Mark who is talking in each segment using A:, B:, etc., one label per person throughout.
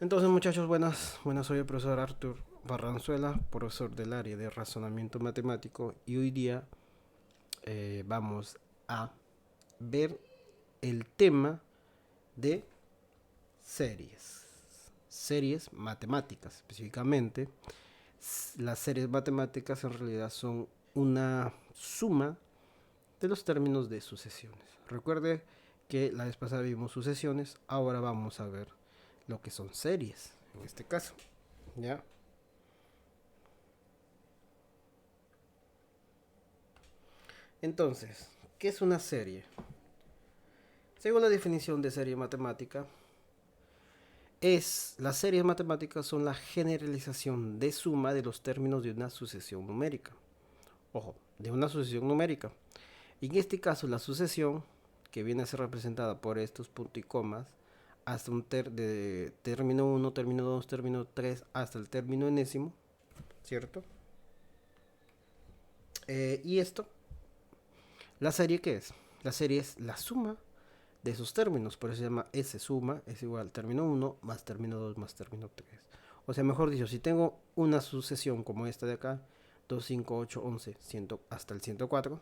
A: Entonces, muchachos, buenas, soy el profesor Artur Barranzuela, profesor del área de razonamiento matemático, y hoy día vamos a ver el tema de series. Series matemáticas, específicamente. Las series matemáticas en realidad son una suma de los términos de sucesiones. Recuerde que la vez pasada vimos sucesiones, ahora vamos a ver lo que son series, en este caso. ¿Ya? Entonces, ¿qué es una serie? Según la definición de serie matemática, las series matemáticas son la generalización de suma de los términos de una sucesión numérica. Ojo, de una sucesión numérica. Y en este caso, la sucesión, que viene a ser representada por estos puntos y comas, hasta de término 1, término 2, término 3, hasta el término enésimo, ¿cierto? Y esto, ¿la serie qué es? La serie es la suma de esos términos, por eso se llama S suma, es igual al término 1 más término 2 más término 3. O sea, mejor dicho, si tengo una sucesión como esta de acá, 2, 5, 8, 11, 100, hasta el 104,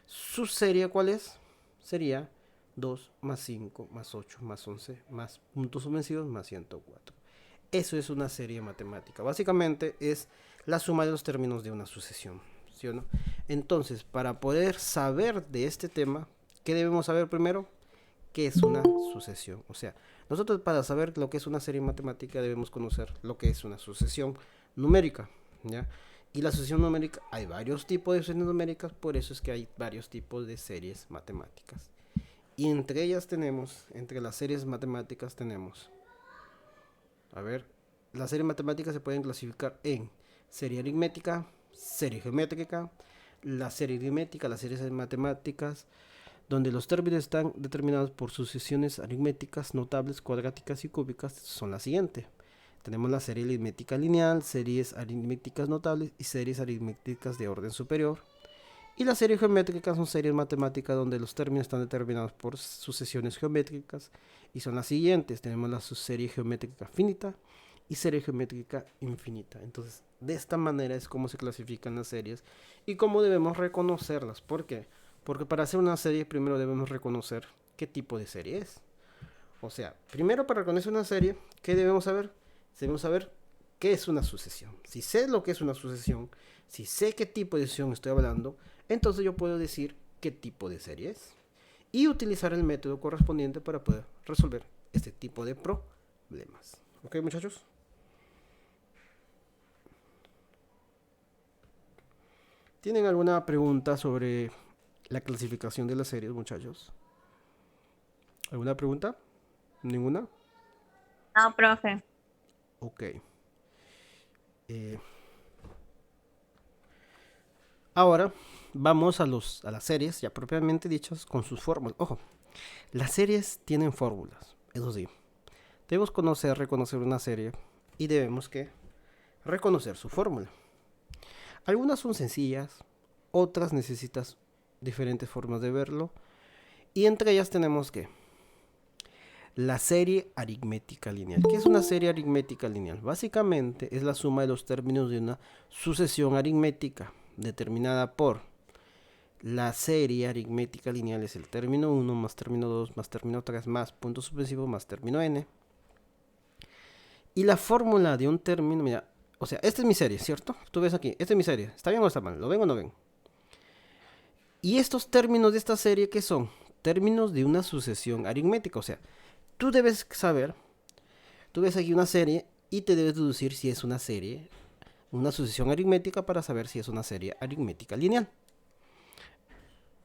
A: ¿su serie cuál es? Sería 2 más 5 más 8 más 11 más puntos sucesivos más 104. Eso es una serie matemática. Básicamente es la suma de los términos de una sucesión, ¿sí o no? Entonces, para poder saber de este tema, ¿qué debemos saber primero? ¿Qué es una sucesión? O sea, nosotros para saber lo que es una serie matemática debemos conocer lo que es una sucesión numérica, ¿ya? Y la sucesión numérica, hay varios tipos de sucesiones numéricas, por eso es que hay varios tipos de series matemáticas. Y entre ellas tenemos, entre las series matemáticas tenemos, a ver, las series matemáticas se pueden clasificar en serie aritmética, serie geométrica, la serie aritmética, las series matemáticas, donde los términos están determinados por sucesiones aritméticas notables, cuadráticas y cúbicas, son las siguientes. Tenemos la serie aritmética lineal, series aritméticas notables y series aritméticas de orden superior. Y las series geométricas son series matemáticas donde los términos están determinados por sucesiones geométricas y son las siguientes. Tenemos la serie geométrica finita y serie geométrica infinita. Entonces, de esta manera es como se clasifican las series y cómo debemos reconocerlas. ¿Por qué? Porque para hacer una serie primero debemos reconocer qué tipo de serie es. O sea, primero para reconocer una serie, ¿qué debemos saber? Debemos saber qué es una sucesión. Si sé lo que es una sucesión, si sé qué tipo de sucesión estoy hablando, entonces yo puedo decir qué tipo de serie es y utilizar el método correspondiente para poder resolver este tipo de problemas. ¿Ok, muchachos? ¿Tienen alguna pregunta sobre la clasificación de las series, muchachos? ¿Alguna pregunta? ¿Ninguna?
B: No, profe.
A: Ok. Eh, Ahora vamos a las series ya propiamente dichas con sus fórmulas. Ojo, las series tienen fórmulas, eso sí. Debemos reconocer una serie y debemos que reconocer su fórmula. Algunas son sencillas, otras necesitas diferentes formas de verlo. Y entre ellas tenemos que la serie aritmética lineal. ¿Qué es una serie aritmética lineal? Básicamente es la suma de los términos de una sucesión aritmética determinada por la serie aritmética lineal es el término 1 más término 2 más término 3 más punto suspensivo más término n. Y la fórmula de un término, mira, o sea, esta es mi serie, ¿cierto? Tú ves aquí, esta es mi serie. ¿Está bien o está mal? ¿Lo ven o no ven? Y estos términos de esta serie, ¿qué son? Términos de una sucesión aritmética. O sea, tú debes saber, tú ves aquí una serie y te debes deducir si es una serie, una sucesión aritmética para saber si es una serie aritmética lineal.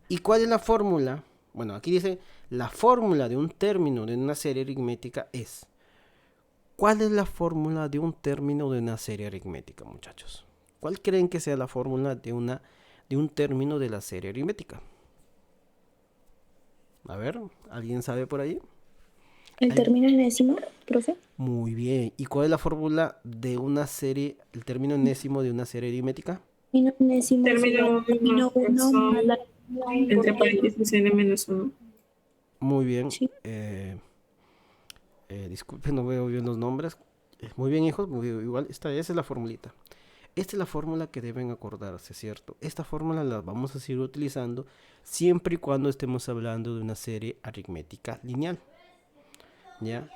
A: ¿Y cuál es la fórmula? Bueno, aquí dice, la fórmula de un término de una serie aritmética es. ¿Cuál es la fórmula de un término de una serie aritmética, muchachos? ¿Cuál creen que sea la fórmula de un término de la serie aritmética? A ver, ¿alguien sabe por ahí?
C: El término enésimo, profe.
A: Muy bien. ¿Y cuál es la fórmula de una serie, el término enésimo de una serie aritmética?
C: Término enésimo es igual
B: Término
C: a término 1 más la
B: entre
C: por n.
B: paréntesis n-1.
A: Muy bien.
C: Sí.
A: Disculpen, no veo bien los nombres. Muy bien, hijos, muy bien, igual, esa es la formulita. Esta es la fórmula que deben acordarse, ¿cierto? Esta fórmula la vamos a seguir utilizando siempre y cuando estemos hablando de una serie aritmética lineal, ¿ya?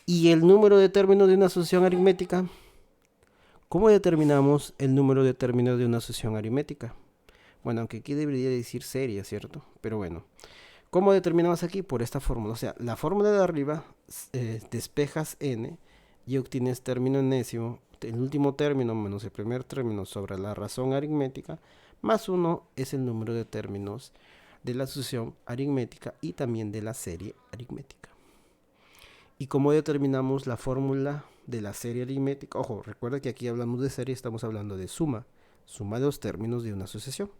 A: Y el número de términos de una asociación aritmética, ¿cómo determinamos el número de términos de una asociación aritmética? Bueno, aunque aquí debería decir serie, ¿cierto? Pero bueno, ¿cómo determinamos aquí? Por esta fórmula. O sea, la fórmula de arriba, despejas n y obtienes término enésimo, el último término menos el primer término sobre la razón aritmética, más 1 es el número de términos de la asociación aritmética y también de la serie aritmética. ¿Y cómo determinamos la fórmula de la serie aritmética? Ojo, recuerda que aquí hablamos de serie, estamos hablando de suma de los términos de una asociación.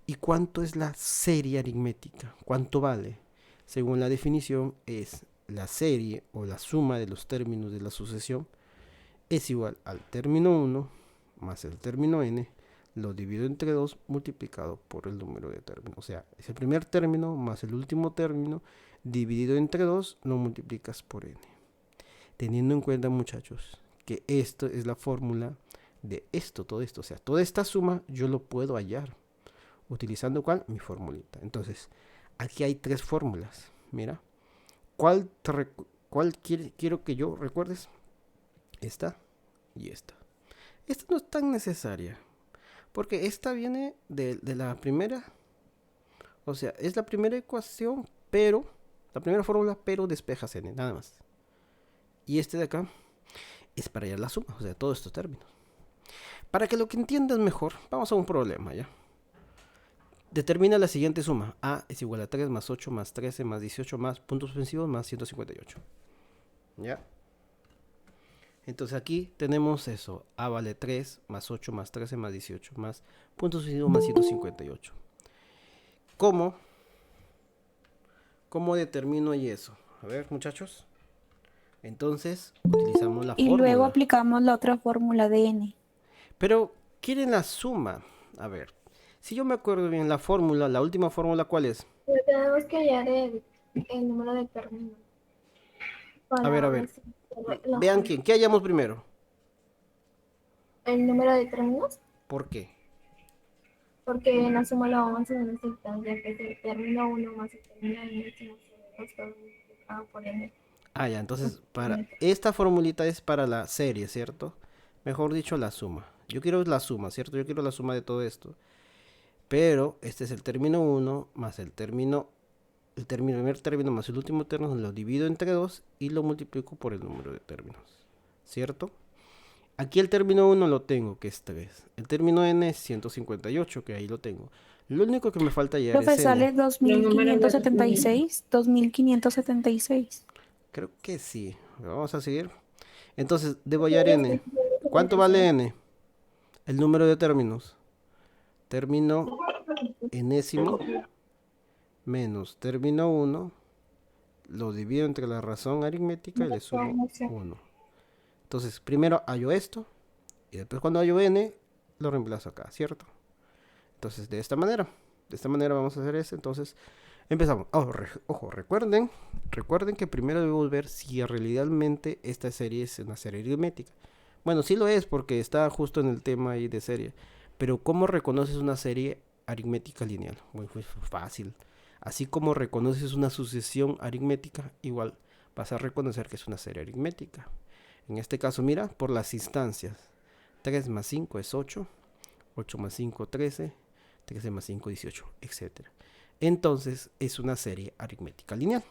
A: ¿Y cuánto es la serie aritmética? ¿Cuánto vale? Según la definición, es la serie o la suma de los términos de la sucesión es igual al término 1 más el término n, lo divido entre 2 multiplicado por el número de términos. O sea, es el primer término más el último término dividido entre 2, lo multiplicas por n. Teniendo en cuenta, muchachos, que esto es la fórmula de esto, todo esto. O sea, toda esta suma yo lo puedo hallar. ¿Utilizando cuál? Mi formulita. Entonces, aquí hay 3 fórmulas. Mira. ¿Cuál quiero que yo recuerdes? Esta y esta. Esta no es tan necesaria. Porque esta viene de la primera. O sea, es la primera ecuación, pero la primera fórmula, pero despejas n, nada más. Y este de acá es para hallar la suma, o sea, todos estos términos. Para que lo que entiendas mejor, vamos a un problema, ¿ya? Determina la siguiente suma. A es igual a 3 más 8 más 13 más 18 más puntos suspensivos más 158. ¿Ya? Entonces aquí tenemos eso. A vale 3 más 8 más 13 más 18 más puntos suspensivos más 158. ¿Cómo determino y eso? A ver, muchachos. Entonces utilizamos la
C: Y
A: fórmula.
C: luego aplicamos la otra fórmula de n.
A: Pero quieren la suma. A ver. Si yo me acuerdo bien, la fórmula, la última fórmula, ¿cuál es?
D: Pero tenemos que hallar el número de términos.
A: A ver. Vean ¿qué hallamos primero?
D: El número de términos,
A: ¿Por qué?
D: porque en la suma lo vamos a necesitar, ya que es el término 1 más el término n, si no se todo multiplicado por n.
A: Ah, ya, entonces para esta formulita es para la serie, ¿cierto? Mejor dicho, la suma. Yo quiero la suma, ¿cierto? Yo quiero la suma de todo esto. Pero este es el término 1 más el primer término más el último término, lo divido entre 2 y lo multiplico por el número de términos, ¿cierto? Aquí el término 1 lo tengo, que es 3. El término n es 158, que ahí lo tengo. Lo único que me falta ya
C: Profe,
A: es
C: sale
A: n.
C: 2576. 2576.
A: Creo que sí. Vamos a seguir. Entonces, debo hallar n. ¿Cuánto vale n? El número de términos. Término enésimo menos término 1. Lo divido entre la razón aritmética y le sumo 1. Entonces, primero hallo esto. Y después cuando hallo n, lo reemplazo acá, ¿cierto? Entonces, de esta manera vamos a hacer eso. Entonces, empezamos. Ojo, recuerden que primero debemos ver si realmente esta serie es una serie aritmética. Bueno, sí lo es porque está justo en el tema ahí de serie. Pero ¿cómo reconoces una serie aritmética lineal? Muy fácil. Así como reconoces una sucesión aritmética, igual vas a reconocer que es una serie aritmética. En este caso, mira, por las instancias. 3 más 5 es 8. 8 más 5, 13. 13 más 5, 18, etc. Entonces, es una serie aritmética lineal.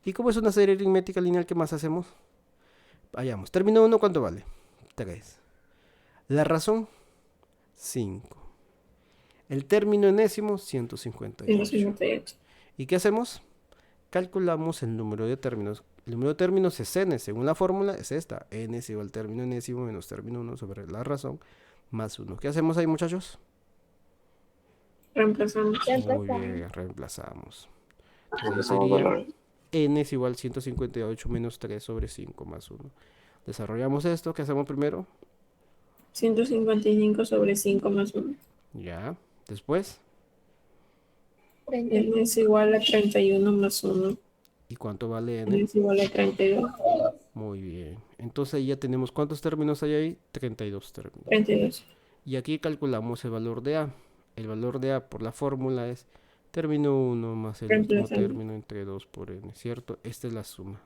A: ¿Y como es una serie aritmética lineal, qué más hacemos? Vayamos. Término 1, ¿cuánto vale? 3. La razón, 5. El término enésimo, 158. ¿Y qué hacemos? Calculamos el número de términos. El número de términos es n, según la fórmula es esta. N es igual al término enésimo menos término 1 sobre la razón más 1. ¿Qué hacemos ahí, muchachos?
E: Reemplazamos.
A: Muy bien, reemplazamos. Entonces sería n es igual a 158 menos 3 sobre 5 más 1. Desarrollamos esto. ¿Qué hacemos primero?
E: 155 sobre 5 más 1.
A: Ya. Después.
E: N es igual a 31 más 1.
A: ¿Y cuánto vale
E: N
A: n?
E: es igual a 32.
A: Muy bien. Entonces ahí ya tenemos, ¿cuántos términos hay ahí? 32 términos.
E: 32.
A: Y aquí calculamos el valor de A. El valor de A por la fórmula es término 1 más el último
E: Reemplazando.
A: término entre 2 por n, ¿cierto? Esta es la suma.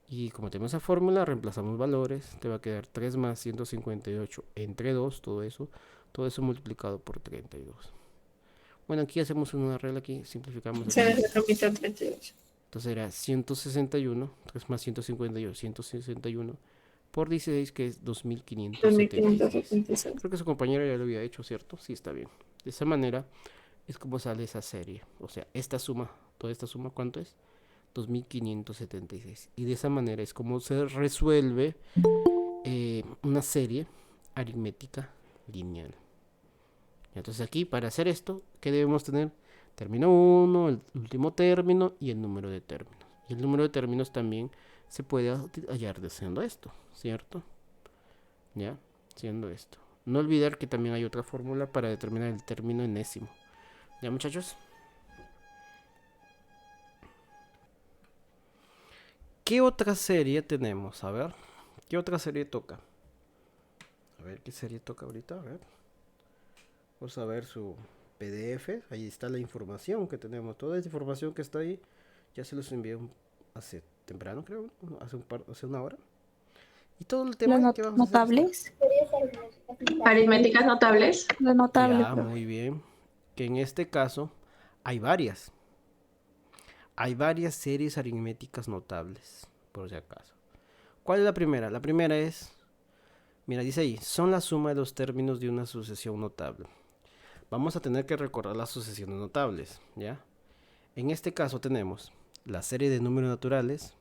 A: Y como tenemos esa fórmula, reemplazamos valores. Te va a quedar 3 más 158 entre 2, todo eso multiplicado por 32. Bueno, aquí hacemos una regla aquí, simplificamos
E: Se
A: aquí.
E: les mitad 32.
A: Entonces era 161, 3 más 158, 161 por 16, que es 2576.
E: 2576.
A: Creo que su compañero ya lo había hecho, ¿cierto? Sí, está bien. De esa manera es como sale esa serie. O sea, esta suma, toda esta suma, ¿cuánto es? 2576. Y de esa manera es como se resuelve una serie aritmética lineal. Entonces aquí, para hacer esto, ¿qué debemos tener? Término 1, el último término y el número de términos. Y el número de términos también se puede hallar haciendo esto, ¿cierto? ¿Ya? Haciendo esto. No olvidar que también hay otra fórmula para determinar el término enésimo. ¿Ya, muchachos? ¿Qué otra serie tenemos? A ver, ¿qué otra serie toca? A ver, ¿qué serie toca ahorita? A ver. Vamos a ver su PDF. Ahí está la información que tenemos. Toda esa información que está ahí, ya se los envié hace temprano, creo, ¿no? Hace una hora. Y todo el tema
C: Los
A: que vamos a hacer
C: notables.
E: Aritméticas notables.
C: Los notables,
A: ya,
C: profe.
A: muy bien. Que en este caso hay varias. Hay varias series aritméticas notables, por si acaso. ¿Cuál es la primera? La primera es, mira, dice ahí, son la suma de los términos de una sucesión notable. Vamos a tener que recordar las sucesiones notables, ¿ya? En este caso tenemos la serie de números naturales,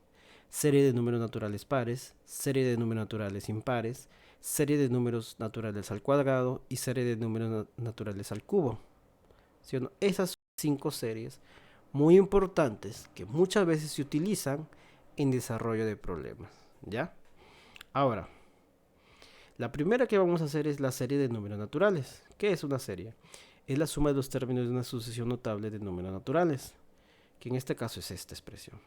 A: serie de números naturales pares, serie de números naturales impares, serie de números naturales al cuadrado y serie de números naturales al cubo. ¿Sí o no? Esas son 5 series muy importantes que muchas veces se utilizan en desarrollo de problemas, ¿ya? Ahora, la primera que vamos a hacer es la serie de números naturales. ¿Qué es una serie? Es la suma de los términos de una sucesión notable de números naturales, que en este caso es esta expresión.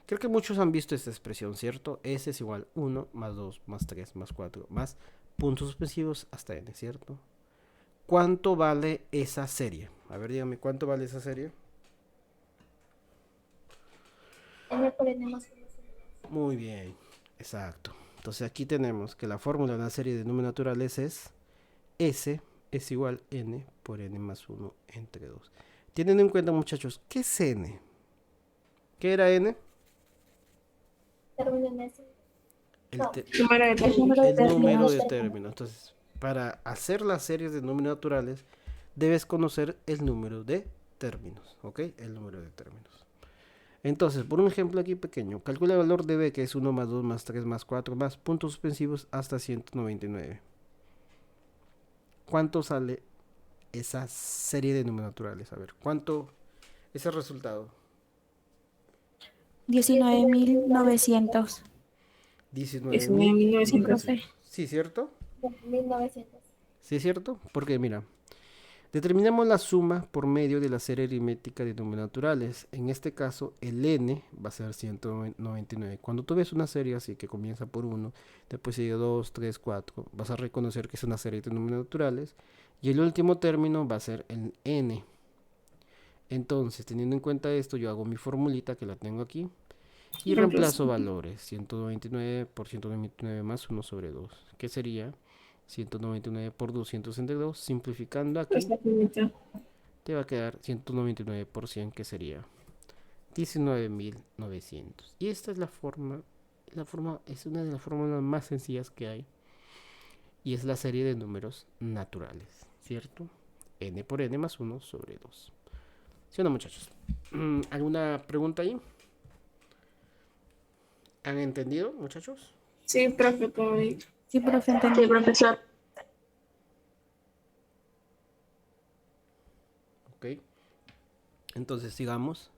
A: Creo que muchos han visto esta expresión, ¿cierto? S es igual 1 más 2 más 3 más 4 más puntos suspensivos hasta n, ¿cierto? ¿Cuánto vale esa serie? A ver, dígame, ¿cuánto vale esa serie?
D: N por N más 1 sobre 2.
A: Muy bien, exacto. Entonces aquí tenemos que la fórmula de una serie de números naturales es S es igual n por n más 1 entre 2. Tienen en cuenta, muchachos, ¿qué es n? ¿Qué era n?
D: Término enésimo.
A: El,
D: No.
A: te-
E: Número de
C: El
E: términos.
C: número de
A: el número de
C: términos.
A: términos. Entonces, para hacer las series de números naturales, debes conocer el número de términos, ¿ok? El número de términos. Entonces, por un ejemplo aquí pequeño, calcula el valor de b, que es 1 más 2 más 3 más 4 más puntos suspensivos hasta 199. ¿Cuánto sale esa serie de números naturales? A ver, ¿cuánto es el resultado?
C: 19.900.
A: 19.900.
C: Sí, profe.
A: ¿Sí, cierto?
D: 1900.
A: ¿Sí, cierto? Porque mira, determinamos la suma por medio de la serie aritmética de números naturales. En este caso, el n va a ser 199. Cuando tú ves una serie así que comienza por 1, después sigue 2, 3, 4, vas a reconocer que es una serie de números naturales. Y el último término va a ser el n. Entonces, teniendo en cuenta esto, yo hago mi formulita que la tengo aquí. Y reemplazo valores. 199 por 199 más 1 sobre 2. ¿Qué sería? 199 por 262. Simplificando aquí,
E: Esta mitad.
A: te va a quedar 199 por 100, que sería 19.900. Y esta es la forma es una de las fórmulas más sencillas que hay. Y es la serie de números naturales, ¿cierto? N por N más 1 sobre 2. ¿Sí o no, muchachos? ¿Alguna pregunta ahí? ¿Han entendido, muchachos?
E: Sí, profe, todo bien.
C: Sí, profe,
E: Sí,
C: entendí.
E: profesor.
A: Ok. Entonces, sigamos.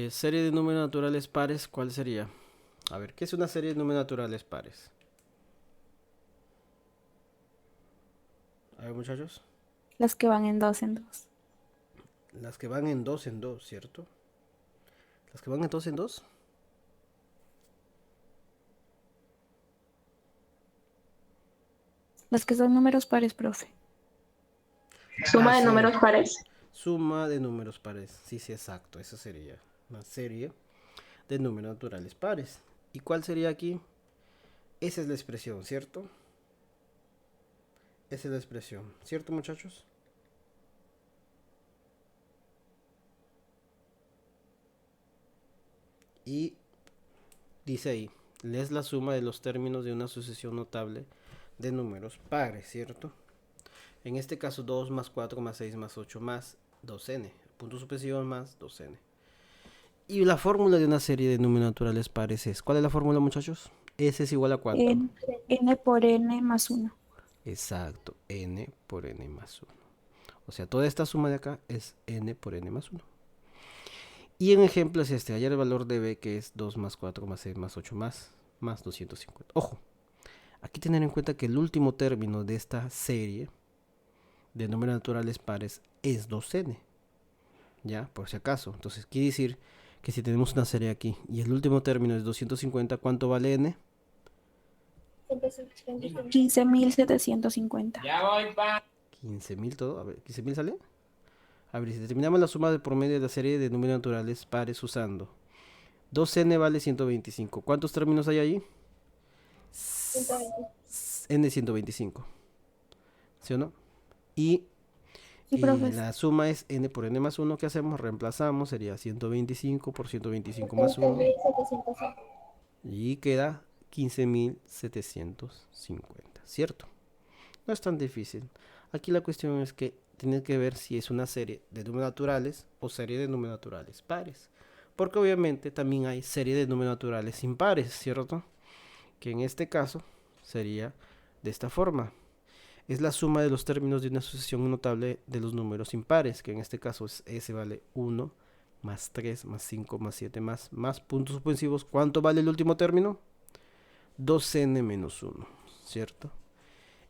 A: Serie de números naturales pares, ¿cuál sería? A ver, ¿qué es una serie de números naturales pares? A ver, muchachos.
C: Las que van en dos en dos.
A: Las que van en dos, ¿cierto? Las que van entonces en 2.
C: Las que son números pares, profe.
E: Suma de
A: sí.
E: números pares.
A: Suma de números pares. Sí, sí, exacto. Esa sería una serie de números naturales pares. ¿Y cuál sería aquí? Esa es la expresión, ¿cierto? Esa es la expresión, ¿cierto, muchachos? Y dice ahí, es la suma de los términos de una sucesión notable de números pares, ¿cierto? En este caso 2 más 4 más 6 más 8 más 2n, punto suspensivo más 2n. Y la fórmula de una serie de números naturales pares es, ¿cuál es la fórmula, muchachos? S es igual a ¿cuánto?
C: N por N más 1.
A: Exacto, n por n más 1. O sea, toda esta suma de acá es n por n más 1. Y en ejemplo es este, hallar el valor de b, que es 2 más 4 más 6 más 8 más 250. Ojo, aquí tener en cuenta que el último término de esta serie de números naturales pares es 2n. Ya, por si acaso. Entonces quiere decir que si tenemos una serie aquí y el último término es 250, ¿cuánto vale n?
C: 15.750.
A: 15.000 todo. A ver, ¿15.000 sale? A ver, si determinamos la suma de promedio de la serie de números naturales pares usando 2n vale 125. ¿Cuántos términos hay ahí? N 125. ¿Sí o no? Y
C: Sí, profe.
A: la suma es n por n más 1. ¿Qué hacemos? Reemplazamos, sería 125 por 125 más 1. Y queda 15.750, ¿cierto? No es tan difícil. Aquí la cuestión es que tienes que ver si es una serie de números naturales o serie de números naturales pares. Porque obviamente también hay serie de números naturales impares, ¿cierto? Que en este caso sería de esta forma. Es la suma de los términos de una sucesión notable de los números impares, que en este caso es S vale 1, más 3, más 5, más 7, más puntos suspensivos. ¿Cuánto vale el último término? 2n menos 1, ¿cierto?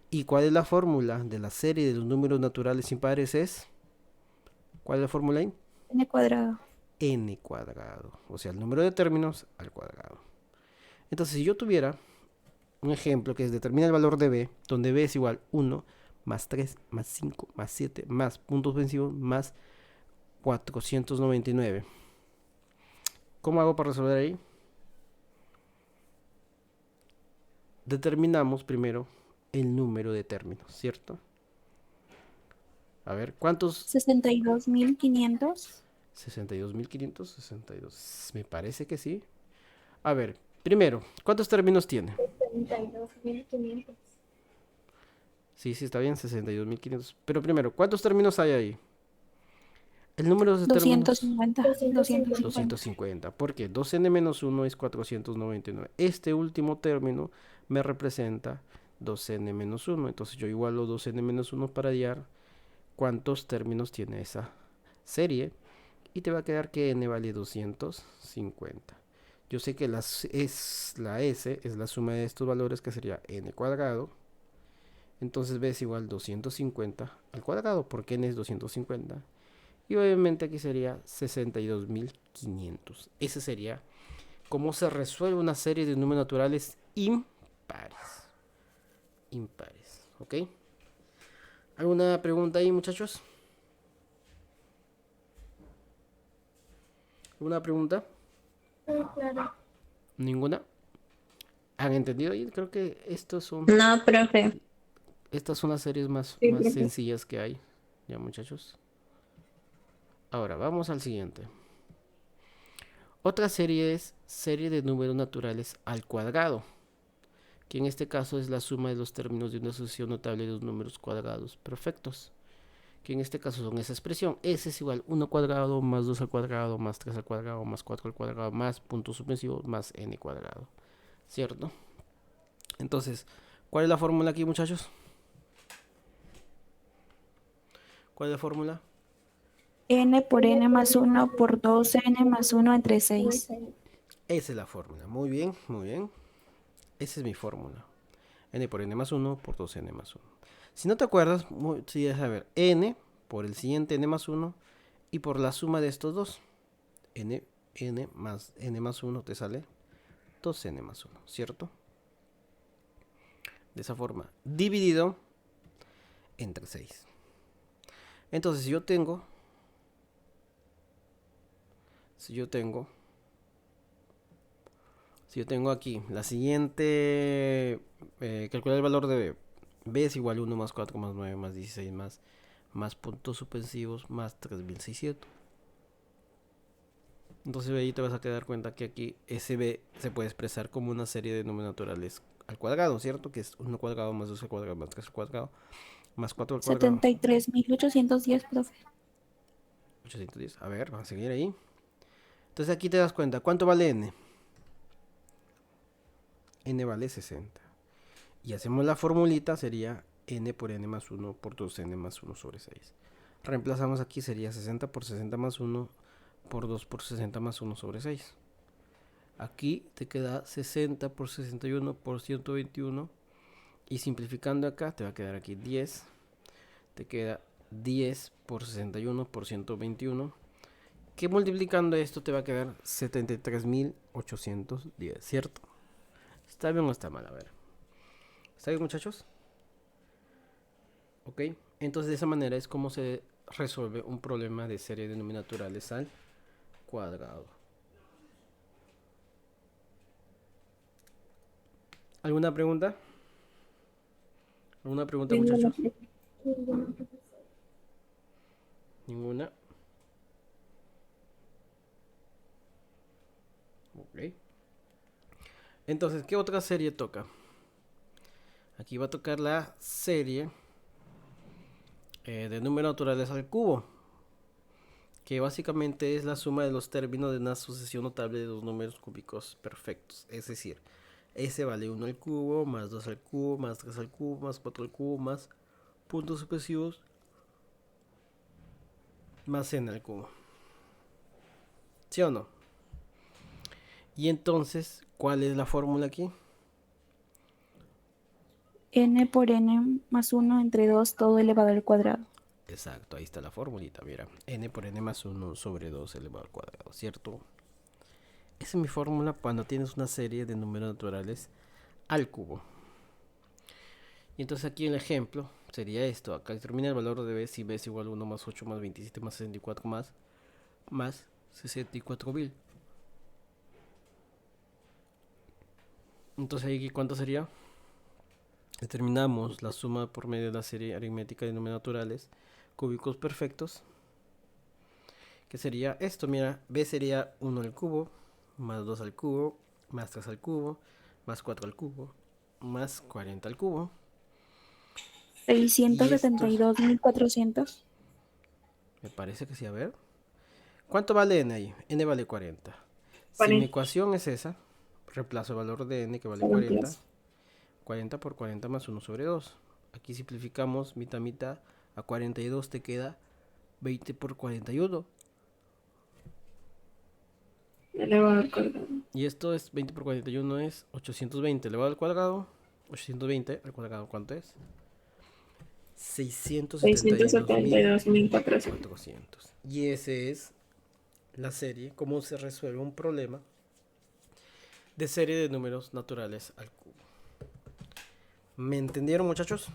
A: ¿Y cuál es la fórmula de la serie de los números naturales impares? ¿Cuál es la fórmula ahí?
C: N cuadrado.
A: N cuadrado, o sea, el número de términos al cuadrado. Entonces, si yo tuviera un ejemplo que es determina el valor de b, donde b es igual 1, más 3, más 5, más 7, más puntos suspensivos, más 499. ¿Cómo hago para resolver ahí? Determinamos primero el número de términos, ¿cierto? A ver, ¿cuántos?
C: 62.500.
A: 62.562. Me parece que sí. A ver, primero, ¿cuántos términos tiene?
D: 32.500.
A: Sí, está bien, 62.500. Pero primero, ¿cuántos términos hay ahí? El número de términos
C: 250. 250.
A: 250. ¿Por qué? 2n menos 1 es 499. Este último término me representa 2n menos 1. Entonces yo igualo 2n menos 1 para hallar cuántos términos tiene esa serie. Y te va a quedar que n vale 250. Yo sé que la S es la suma de estos valores, que sería n cuadrado. Entonces b es igual 250 al cuadrado, porque n es 250. Y obviamente aquí sería 62.500. Ese sería cómo se resuelve una serie de números naturales impares. Impares, ¿ok? ¿Alguna pregunta ahí, muchachos? ¿Alguna pregunta?
D: Claro.
A: ¿Ninguna? ¿Han entendido? Y creo que estas son
B: No, profe.
A: las series más
E: Sí, profe.
A: sencillas que hay. Ya, muchachos. Ahora, vamos al siguiente. Otra serie es serie de números naturales al cuadrado, que en este caso es la suma de los términos de una sucesión notable de los números cuadrados perfectos, que en este caso son esa expresión. S es igual 1 cuadrado más 2 al cuadrado más 3 al cuadrado más 4 al cuadrado más puntos suspensivos más n cuadrado, ¿cierto? Entonces, ¿cuál es la fórmula aquí, muchachos? ¿Cuál es la fórmula?
C: N por N más 1 por 2N más 1 entre 6.
A: Esa es la fórmula. Muy bien, muy bien. Esa es mi fórmula. N por N más 1 por 2N más 1. Si no te acuerdas, sí, es a ver, N por el siguiente N más 1 y por la suma de estos dos. N n más 1 te sale 2n más 1, ¿cierto? De esa forma, dividido entre 6. Entonces, si yo tengo aquí la siguiente, calcular el valor de b es igual a 1 más 4 más 9 más 16 más puntos suspensivos más 3600. Entonces ahí te vas a quedar cuenta que aquí ese b se puede expresar como una serie de números naturales al cuadrado, ¿cierto? Que es 1 al cuadrado más 2 al cuadrado más 3 al cuadrado más 4 al cuadrado.
C: 73.810, profe.
A: 810. A ver, vamos a seguir ahí. Entonces aquí te das cuenta, ¿cuánto vale n? N vale 60. Y hacemos la formulita, sería n por n más 1 por 2n más 1 sobre 6. Reemplazamos aquí, sería 60 por 60 más 1 por 2 por 60 más 1 sobre 6. Aquí te queda 60 por 61 por 121. Y simplificando acá, te va a quedar aquí 10. Te queda 10 por 61 por 121. Que multiplicando esto te va a quedar 73.810, ¿cierto? ¿Está bien o está mal? A ver. ¿Está bien, muchachos? Ok. Entonces de esa manera es como se resuelve un problema de serie de números naturales al cuadrado. ¿Alguna pregunta? ¿Alguna pregunta, muchachos? Ninguna. Ok. Entonces, ¿qué otra serie toca? Aquí va a tocar la serie de números naturales al cubo, que básicamente es la suma de los términos de una sucesión notable de dos números cúbicos perfectos. Es decir, S vale 1 al cubo, más 2 al cubo, más 3 al cubo, más 4 al cubo, más puntos sucesivos, más n al cubo. ¿Sí o no? Y entonces, ¿cuál es la fórmula aquí?
C: N por n más 1 entre 2 todo elevado al cuadrado.
A: Exacto, ahí está la formulita, mira. N por n más 1 sobre 2 elevado al cuadrado, ¿cierto? Esa es mi fórmula cuando tienes una serie de números naturales al cubo. Y entonces aquí el ejemplo sería esto. Acá determina el valor de b si b es igual a 1 más 8 más 27 más 64 más 64.000. Entonces aquí ¿cuánto sería? Determinamos la suma por medio de la serie aritmética de números naturales cúbicos perfectos, que sería esto, mira, b sería 1 al cubo, más 2 al cubo, más 3 al cubo, más 4 al cubo, más 40 al cubo. Y esto
C: 672.400.
A: me parece que sí, a ver. ¿Cuánto vale n ahí? N vale 40. Si mi ecuación es esa, reemplazo el valor de n que vale 40. 40 por 40 más 1 sobre 2. Aquí simplificamos mitad mitad. A 42 te queda 20 por 41.
E: Elevado al cuadrado.
A: Y esto es 20 por 41 es 820 elevado al cuadrado. 820 al cuadrado, ¿cuánto es? 672.400. Y esa es la serie, cómo se resuelve un problema de serie de números naturales al cubo. ¿Me entendieron, muchachos?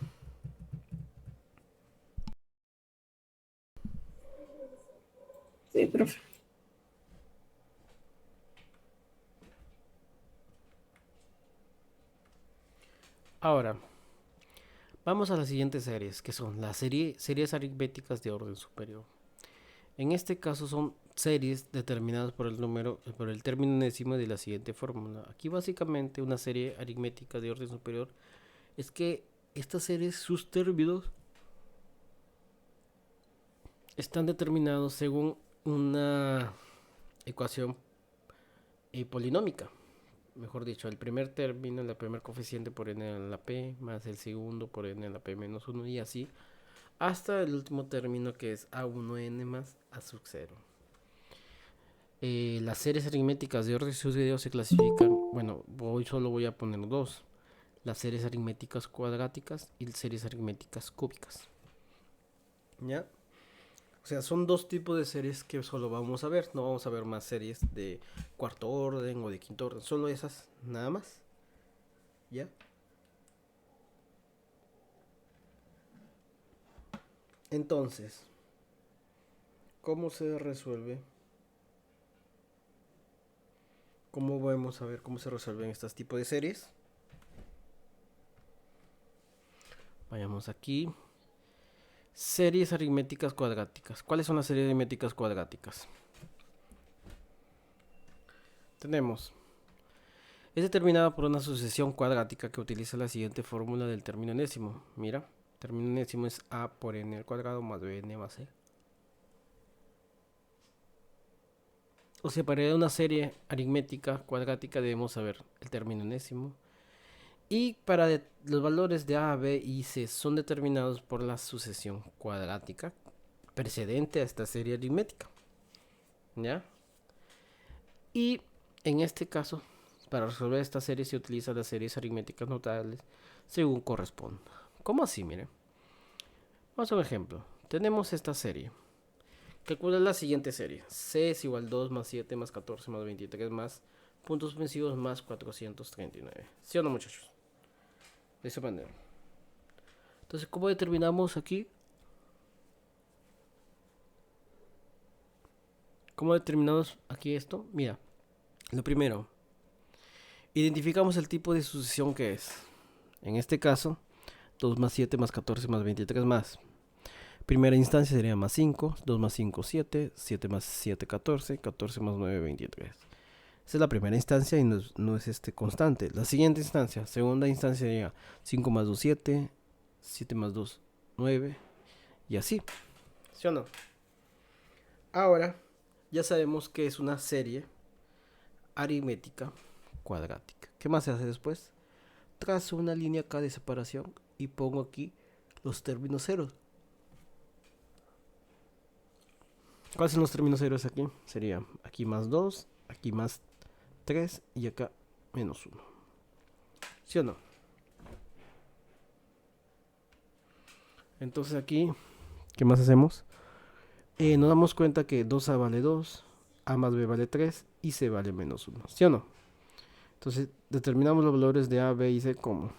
E: Sí, profe.
A: Ahora, vamos a las siguientes series, que son las series aritméticas de orden superior. En este caso son series determinadas por el término enésimo de la siguiente fórmula. Aquí básicamente una serie aritmética de orden superior es que estas series, sus términos, están determinados según una ecuación polinómica. Mejor dicho, el primer término, el primer coeficiente por n a la p, más el segundo por n a la p menos 1 y así, hasta el último término que es a1n más a sub 0. Las series aritméticas de orden superior se clasifican, bueno, hoy solo voy a poner dos: las series aritméticas cuadráticas y las series aritméticas cúbicas. ¿Ya? O sea, son dos tipos de series que solo vamos a ver. No vamos a ver más series de cuarto orden o de quinto orden. Solo esas, nada más. ¿Ya? Entonces, ¿cómo se resuelve? ¿Cómo vamos a ver cómo se resuelven estos tipos de series? Vayamos aquí. Series aritméticas cuadráticas. ¿Cuáles son las series aritméticas cuadráticas? Tenemos. Es determinada por una sucesión cuadrática que utiliza la siguiente fórmula del término enésimo. Mira, término enésimo es a por n al cuadrado más bn más c. O sea, para una serie aritmética cuadrática debemos saber el término enésimo. Y para los valores de a, b y c son determinados por la sucesión cuadrática precedente a esta serie aritmética. ¿Ya? Y en este caso, para resolver esta serie se utilizan las series aritméticas notables según corresponda. ¿Cómo así? Miren. Vamos a un ejemplo. Tenemos esta serie. Calcula la siguiente serie. C es igual a 2 más 7 más 14 más 23 más puntos suspensivos más 439. ¿Sí o no, muchachos? De esa manera. Entonces, ¿cómo determinamos aquí? ¿Cómo determinamos aquí esto? Mira, lo primero, identificamos el tipo de sucesión que es. En este caso, 2 más 7 más 14 más 23 más. Primera instancia sería más 5, 2 más 5, 7, 7 más 7, 14, 14 más 9, 23. Esa es la primera instancia y no es constante. La siguiente instancia, segunda instancia sería 5 más 2, 7, 7 más 2, 9 y así. ¿Sí o no? Ahora ya sabemos que es una serie aritmética cuadrática. ¿Qué más se hace después? Trazo una línea acá de separación y pongo aquí los términos ceros. ¿Cuáles son los términos ceros aquí? Sería aquí más 2, aquí más 3 y acá menos 1. ¿Sí o no? Entonces aquí, ¿qué más hacemos? Nos damos cuenta que 2a vale 2, a más b vale 3 y c vale menos 1. ¿Sí o no? Entonces determinamos los valores de a, b y c como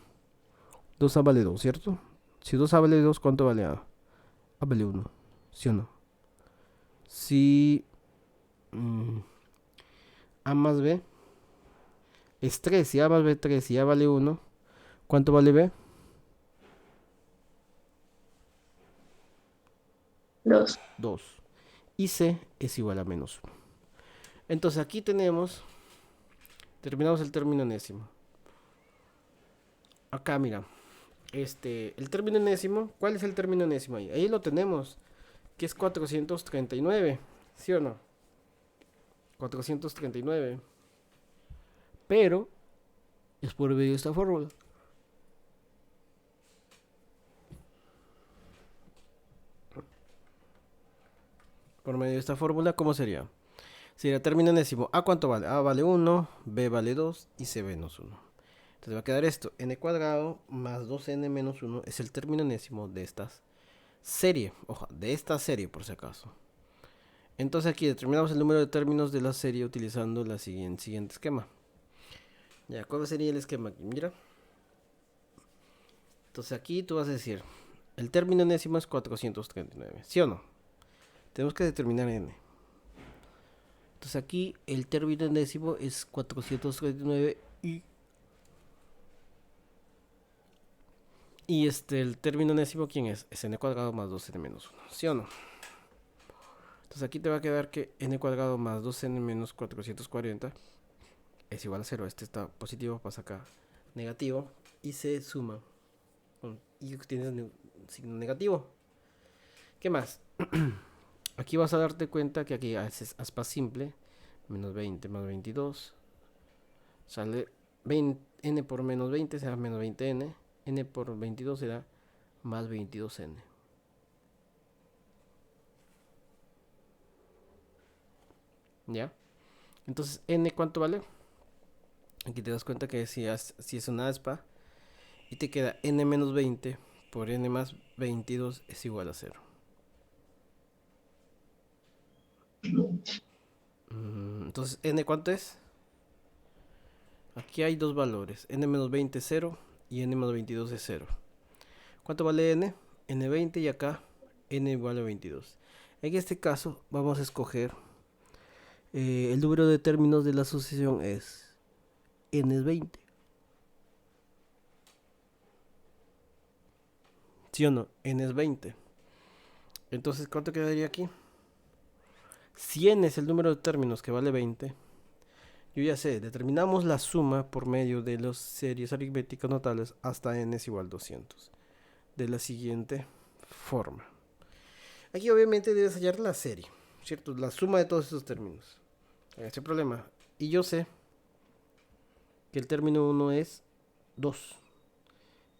A: 2a vale 2, ¿cierto? Si 2a vale 2, ¿cuánto vale a? A vale 1. ¿Sí o no? Si a más b es 3, si a más b 3 y a vale 1, ¿cuánto vale b?
E: 2.
A: 2. Y c es igual a menos 1. Entonces aquí terminamos el término enésimo. Acá mira, el término enésimo, ¿cuál es el término enésimo ahí? Ahí lo tenemos, que es 439, ¿sí o no? 439. Pero es por medio de esta fórmula. Por medio de esta fórmula, ¿cómo sería? Sería término enésimo. ¿A cuánto vale? A vale 1, B vale 2 y C menos 1. Entonces va a quedar esto. N cuadrado más 2N menos 1 es el término enésimo de esta serie. Ojo, de esta serie por si acaso. Entonces aquí determinamos el número de términos de la serie utilizando el siguiente esquema. Ya, ¿cuál sería el esquema aquí? Mira. Entonces aquí tú vas a decir, el término enésimo es 439, ¿sí o no? Tenemos que determinar n. Entonces aquí el término enésimo es 439 y el término enésimo, ¿quién es? Es n cuadrado más 2n menos 1, ¿sí o no? Entonces aquí te va a quedar que n cuadrado más 2n menos 440 es igual a 0. Este está positivo, pasa acá negativo y se suma. Y tienes un signo negativo. ¿Qué más? Aquí vas a darte cuenta que aquí haces aspa simple. Menos 20 más 22. Sale 20, n por menos 20 será menos 20n. N por 22 será más 22n. ¿Ya? Entonces, n ¿cuánto vale? Aquí te das cuenta que si es una aspa y te queda n menos 20 por n más 22 es igual a 0. Entonces, ¿n cuánto es? Aquí hay dos valores. N-20 es 0 y N-22 es 0. ¿Cuánto vale n? N20 y acá n igual a 22. En este caso vamos a escoger el número de términos de la sucesión es n es 20. ¿Sí o no? N es 20. Entonces, ¿cuánto quedaría aquí? Si n es el número de términos que vale 20, yo ya sé, determinamos la suma por medio de las series aritméticas notables hasta n es igual a 200. De la siguiente forma. Aquí obviamente debes hallar la serie, ¿cierto? La suma de todos esos términos. Ese problema. Y yo sé que el término 1 es 2,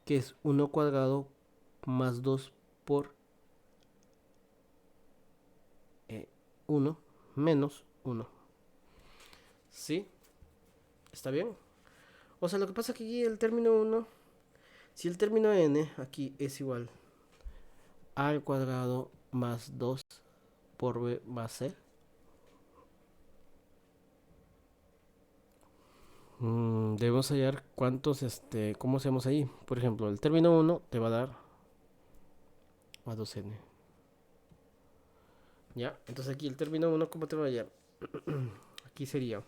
A: que es 1 cuadrado más 2 por 1 menos 1. ¿Sí? ¿Está bien? O sea, lo que pasa es que aquí el término 1, si el término n aquí es igual a al cuadrado más 2 por b más c, debemos hallar cuántos, ¿cómo hacemos ahí? Por ejemplo, el término 1 te va a dar a 2n. Ya, entonces aquí el término 1, ¿cómo te va a hallar? Aquí sería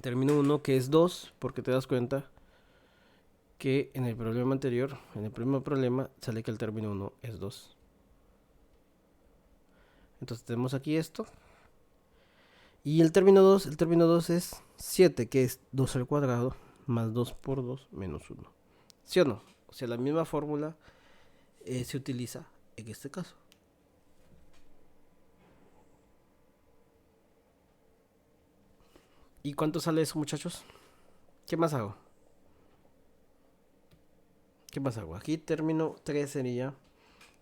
A: término 1 que es 2, porque te das cuenta que en el problema anterior, en el primer problema, sale que el término 1 es 2. Entonces tenemos aquí esto. Y el término 2 es 7, que es 2 al cuadrado más 2 por 2 menos 1. ¿Sí o no? O sea, la misma fórmula se utiliza en este caso. ¿Y cuánto sale eso, muchachos? ¿Qué más hago? ¿Qué más hago? Aquí término 3 sería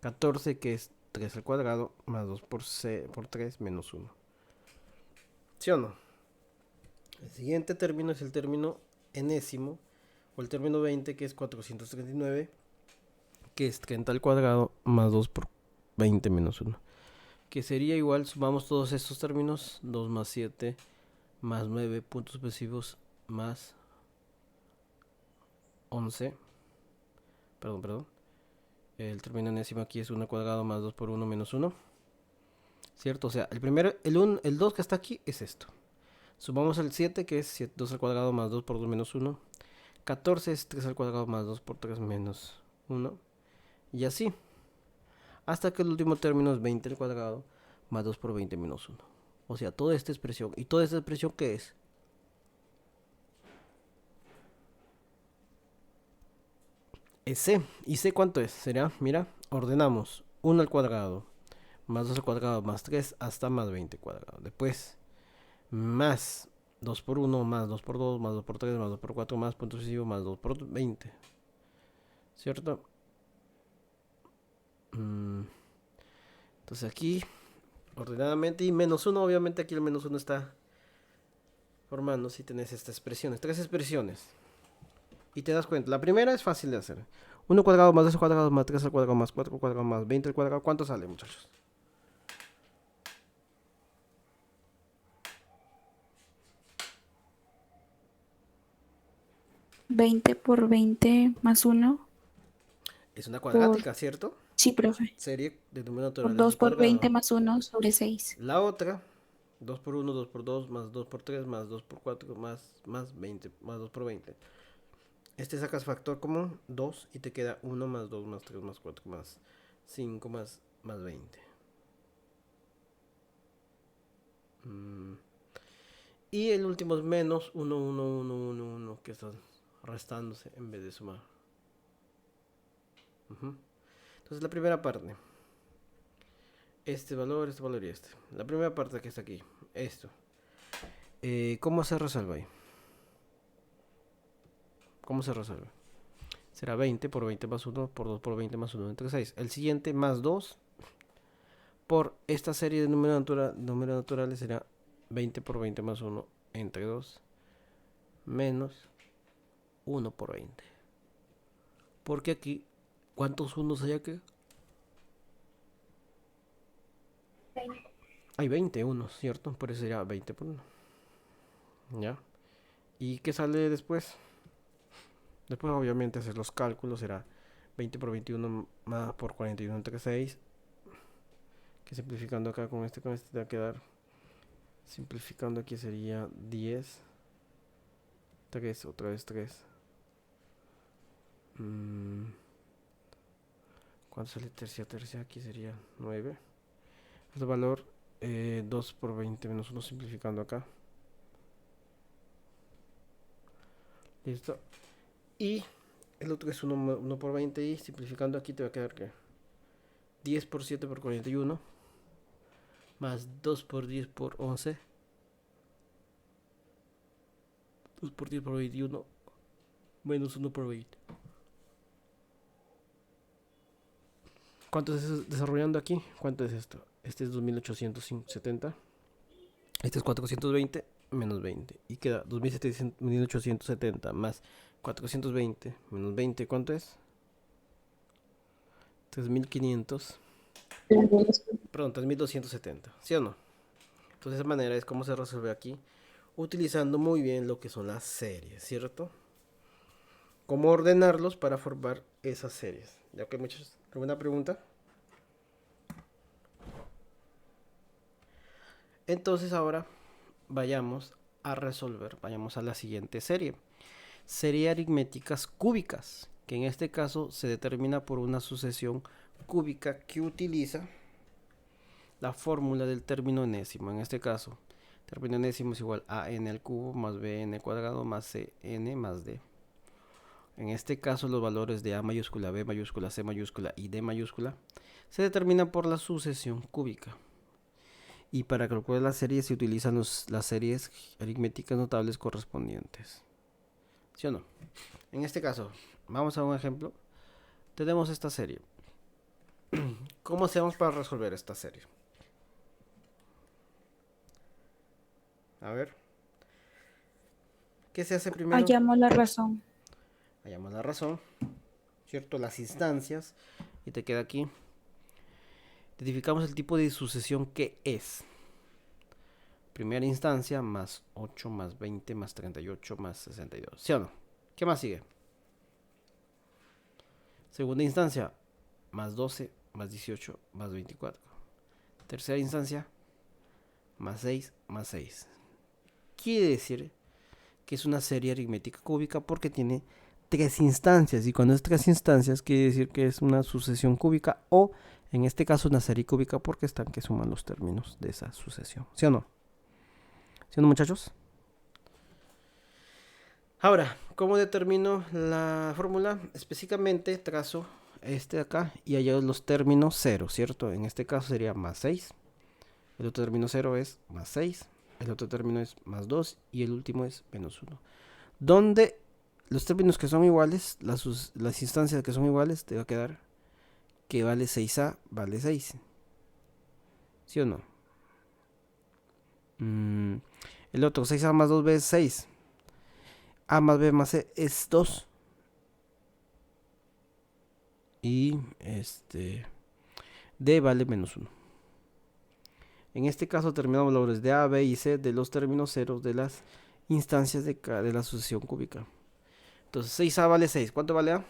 A: 14, que es 3 al cuadrado más 2 por 3 menos 1. ¿Sí o no? El siguiente término es el término enésimo, o el término 20, que es 439, que es 30 al cuadrado más 2 por 20 menos 1. Que sería igual, sumamos todos estos términos, 2 más 7 más 9 puntos sucesivos más 11. Perdón. El término enésimo aquí es 1 al cuadrado más 2 por 1 menos 1. ¿Cierto? O sea, el 2 que está aquí es esto. Sumamos el 7, que es 2 al cuadrado más 2 por 2 menos 1. 14 es 3 al cuadrado más 2 por 3 menos 1. Y así. Hasta que el último término es 20 al cuadrado más 2 por 20 menos 1. O sea, toda esta expresión. ¿Y toda esta expresión qué es? Es c. ¿Y c cuánto es? Será, mira, ordenamos 1 al cuadrado más 2 al cuadrado más 3 hasta más 20 cuadrado. Después, más 2 por 1 más 2 por 2 más 2 por 3 más 2 por 4 más punto sucesivo más 2 por 20. ¿Cierto? Entonces aquí, ordenadamente, y menos 1, obviamente aquí el menos 1 está formando si tenés estas expresiones, 3 expresiones. Y te das cuenta, la primera es fácil de hacer. 1 cuadrado más 2 al cuadrado más 3 al cuadrado más 4 al cuadrado más 20 al cuadrado. ¿Cuánto sale, muchachos?
C: ¿20 por 20 más 1?
A: Es una cuadrática, ¿cierto?
C: Sí, profe.
A: Serie de número
C: Por
A: natural
C: 2 por
A: cuadrado.
C: 20 más 1 sobre 6.
A: La otra, 2 por 1, 2 por 2, más 2 por 3, más 2 por 4, más 20, más 2 por 20. Sacas factor común, 2, y te queda 1 más 2 más 3 más 4 más 5 más 20. Y el último es menos 1, 1, 1, 1, 1, que están restándose en vez de sumar. Entonces la primera parte, este valor y este. La primera parte que está aquí, esto. ¿Cómo se resuelve ahí? ¿Cómo se resuelve? Será 20 por 20 más 1 por 2 por 20 más 1 entre 6. El siguiente más 2 por esta serie de números naturales será 20 por 20 más 1 entre 2 menos 1 por 20. Porque aquí, ¿cuántos unos hay aquí?
D: 20.
A: Hay 20 unos, ¿cierto? Por eso sería 20 por 1. ¿Ya? ¿Y qué sale después? Después obviamente hacer los cálculos será 20 por 21 más por 41 entre 6. Que simplificando acá con este te va a quedar. Simplificando aquí sería 10. 3, otra vez 3. ¿Cuánto sale tercia? Tercia aquí sería 9. Este valor 2 por 20 menos 1 simplificando acá. Listo. Y el otro es 1 por 20 y simplificando aquí te va a quedar que 10 por 7 por 41 más 2 por 10 por 11. 2 por 10 por 21 menos 1 por 20. ¿Cuánto es desarrollando aquí? ¿Cuánto es esto? Este es 2870. Este es 420 menos 20. Y queda 2870 más 420 menos 20. ¿Cuánto es? 3500. Perdón, 3270. ¿Sí o no? Entonces de esa manera es como se resuelve aquí. Utilizando muy bien lo que son las series, ¿cierto? Cómo ordenarlos para formar esas series. Ya que muchos. ¿Alguna pregunta? Entonces ahora vayamos a resolver. Vayamos a la siguiente serie. Serie aritméticas cúbicas. Que en este caso se determina por una sucesión cúbica que utiliza la fórmula del término enésimo. En este caso, término enésimo es igual a n al cubo más bn cuadrado más cn más d. En este caso los valores de a mayúscula, b mayúscula, c mayúscula y d mayúscula se determinan por la sucesión cúbica. Y para calcular la serie se utilizan las series aritméticas notables correspondientes. ¿Sí o no? En este caso, vamos a un ejemplo. Tenemos esta serie. ¿Cómo hacemos para resolver esta serie? A ver. ¿Qué se hace primero?
C: Hallamos la razón.
A: Hallamos la razón, ¿cierto? Las instancias. Y te queda aquí. Identificamos el tipo de sucesión que es. Primera instancia más 8 más 20 más 38 más 62. ¿Sí o no? ¿Qué más sigue? Segunda instancia más 12 más 18 más 24. Tercera instancia más 6 más 6. Quiere decir que es una serie aritmética cúbica porque tiene 3 instancias. Y cuando es 3 instancias quiere decir que es una sucesión cúbica o en este caso una serie cúbica porque están que suman los términos de esa sucesión. ¿Sí o no? ¿Sí o no, muchachos? Ahora, ¿cómo determino la fórmula? Específicamente trazo este de acá y hallo los términos 0, ¿cierto? En este caso sería más 6. El otro término 0 es más 6. El otro término es más 2 y el último es menos 1. Donde los términos que son iguales, las instancias que son iguales, te va a quedar que vale 6a, vale 6. ¿Sí o no? El otro, 6a más 2b es 6. A más b más c es 2. Y d vale menos 1. En este caso terminamos los valores de a, b y c de los términos ceros de las instancias de la sucesión cúbica. Entonces 6a vale 6. ¿Cuánto vale a?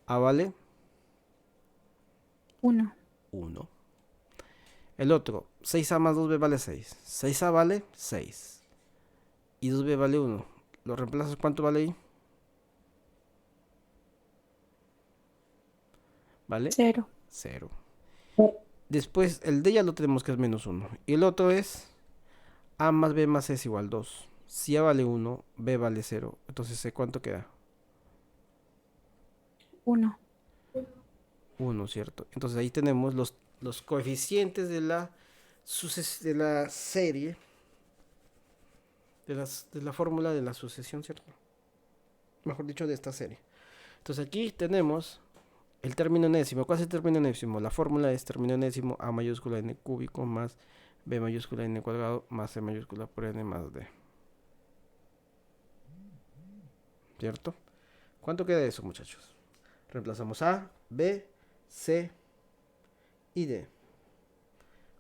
A: A vale
C: 1.
A: 1. El otro, 6a más 2b vale 6. 6a vale 6. Y 2b vale 1. ¿Lo reemplazas? ¿Cuánto vale ahí? ¿Vale?
C: 0.
A: 0. Después el d ya lo tenemos que es menos 1. Y el otro es a más b más c es igual a 2. Si a vale 1, b vale 0. Entonces c ¿cuánto queda?
C: 1.
A: 1, ¿cierto? Entonces ahí tenemos los coeficientes de la serie, de la fórmula de la sucesión, ¿cierto? Mejor dicho, de esta serie. Entonces aquí tenemos el término enésimo. ¿Cuál es el término enésimo? La fórmula es término enésimo a mayúscula n cúbico más b mayúscula n cuadrado más c mayúscula por n más d. ¿Cierto? ¿Cuánto queda eso, muchachos? Reemplazamos a, b, c y d.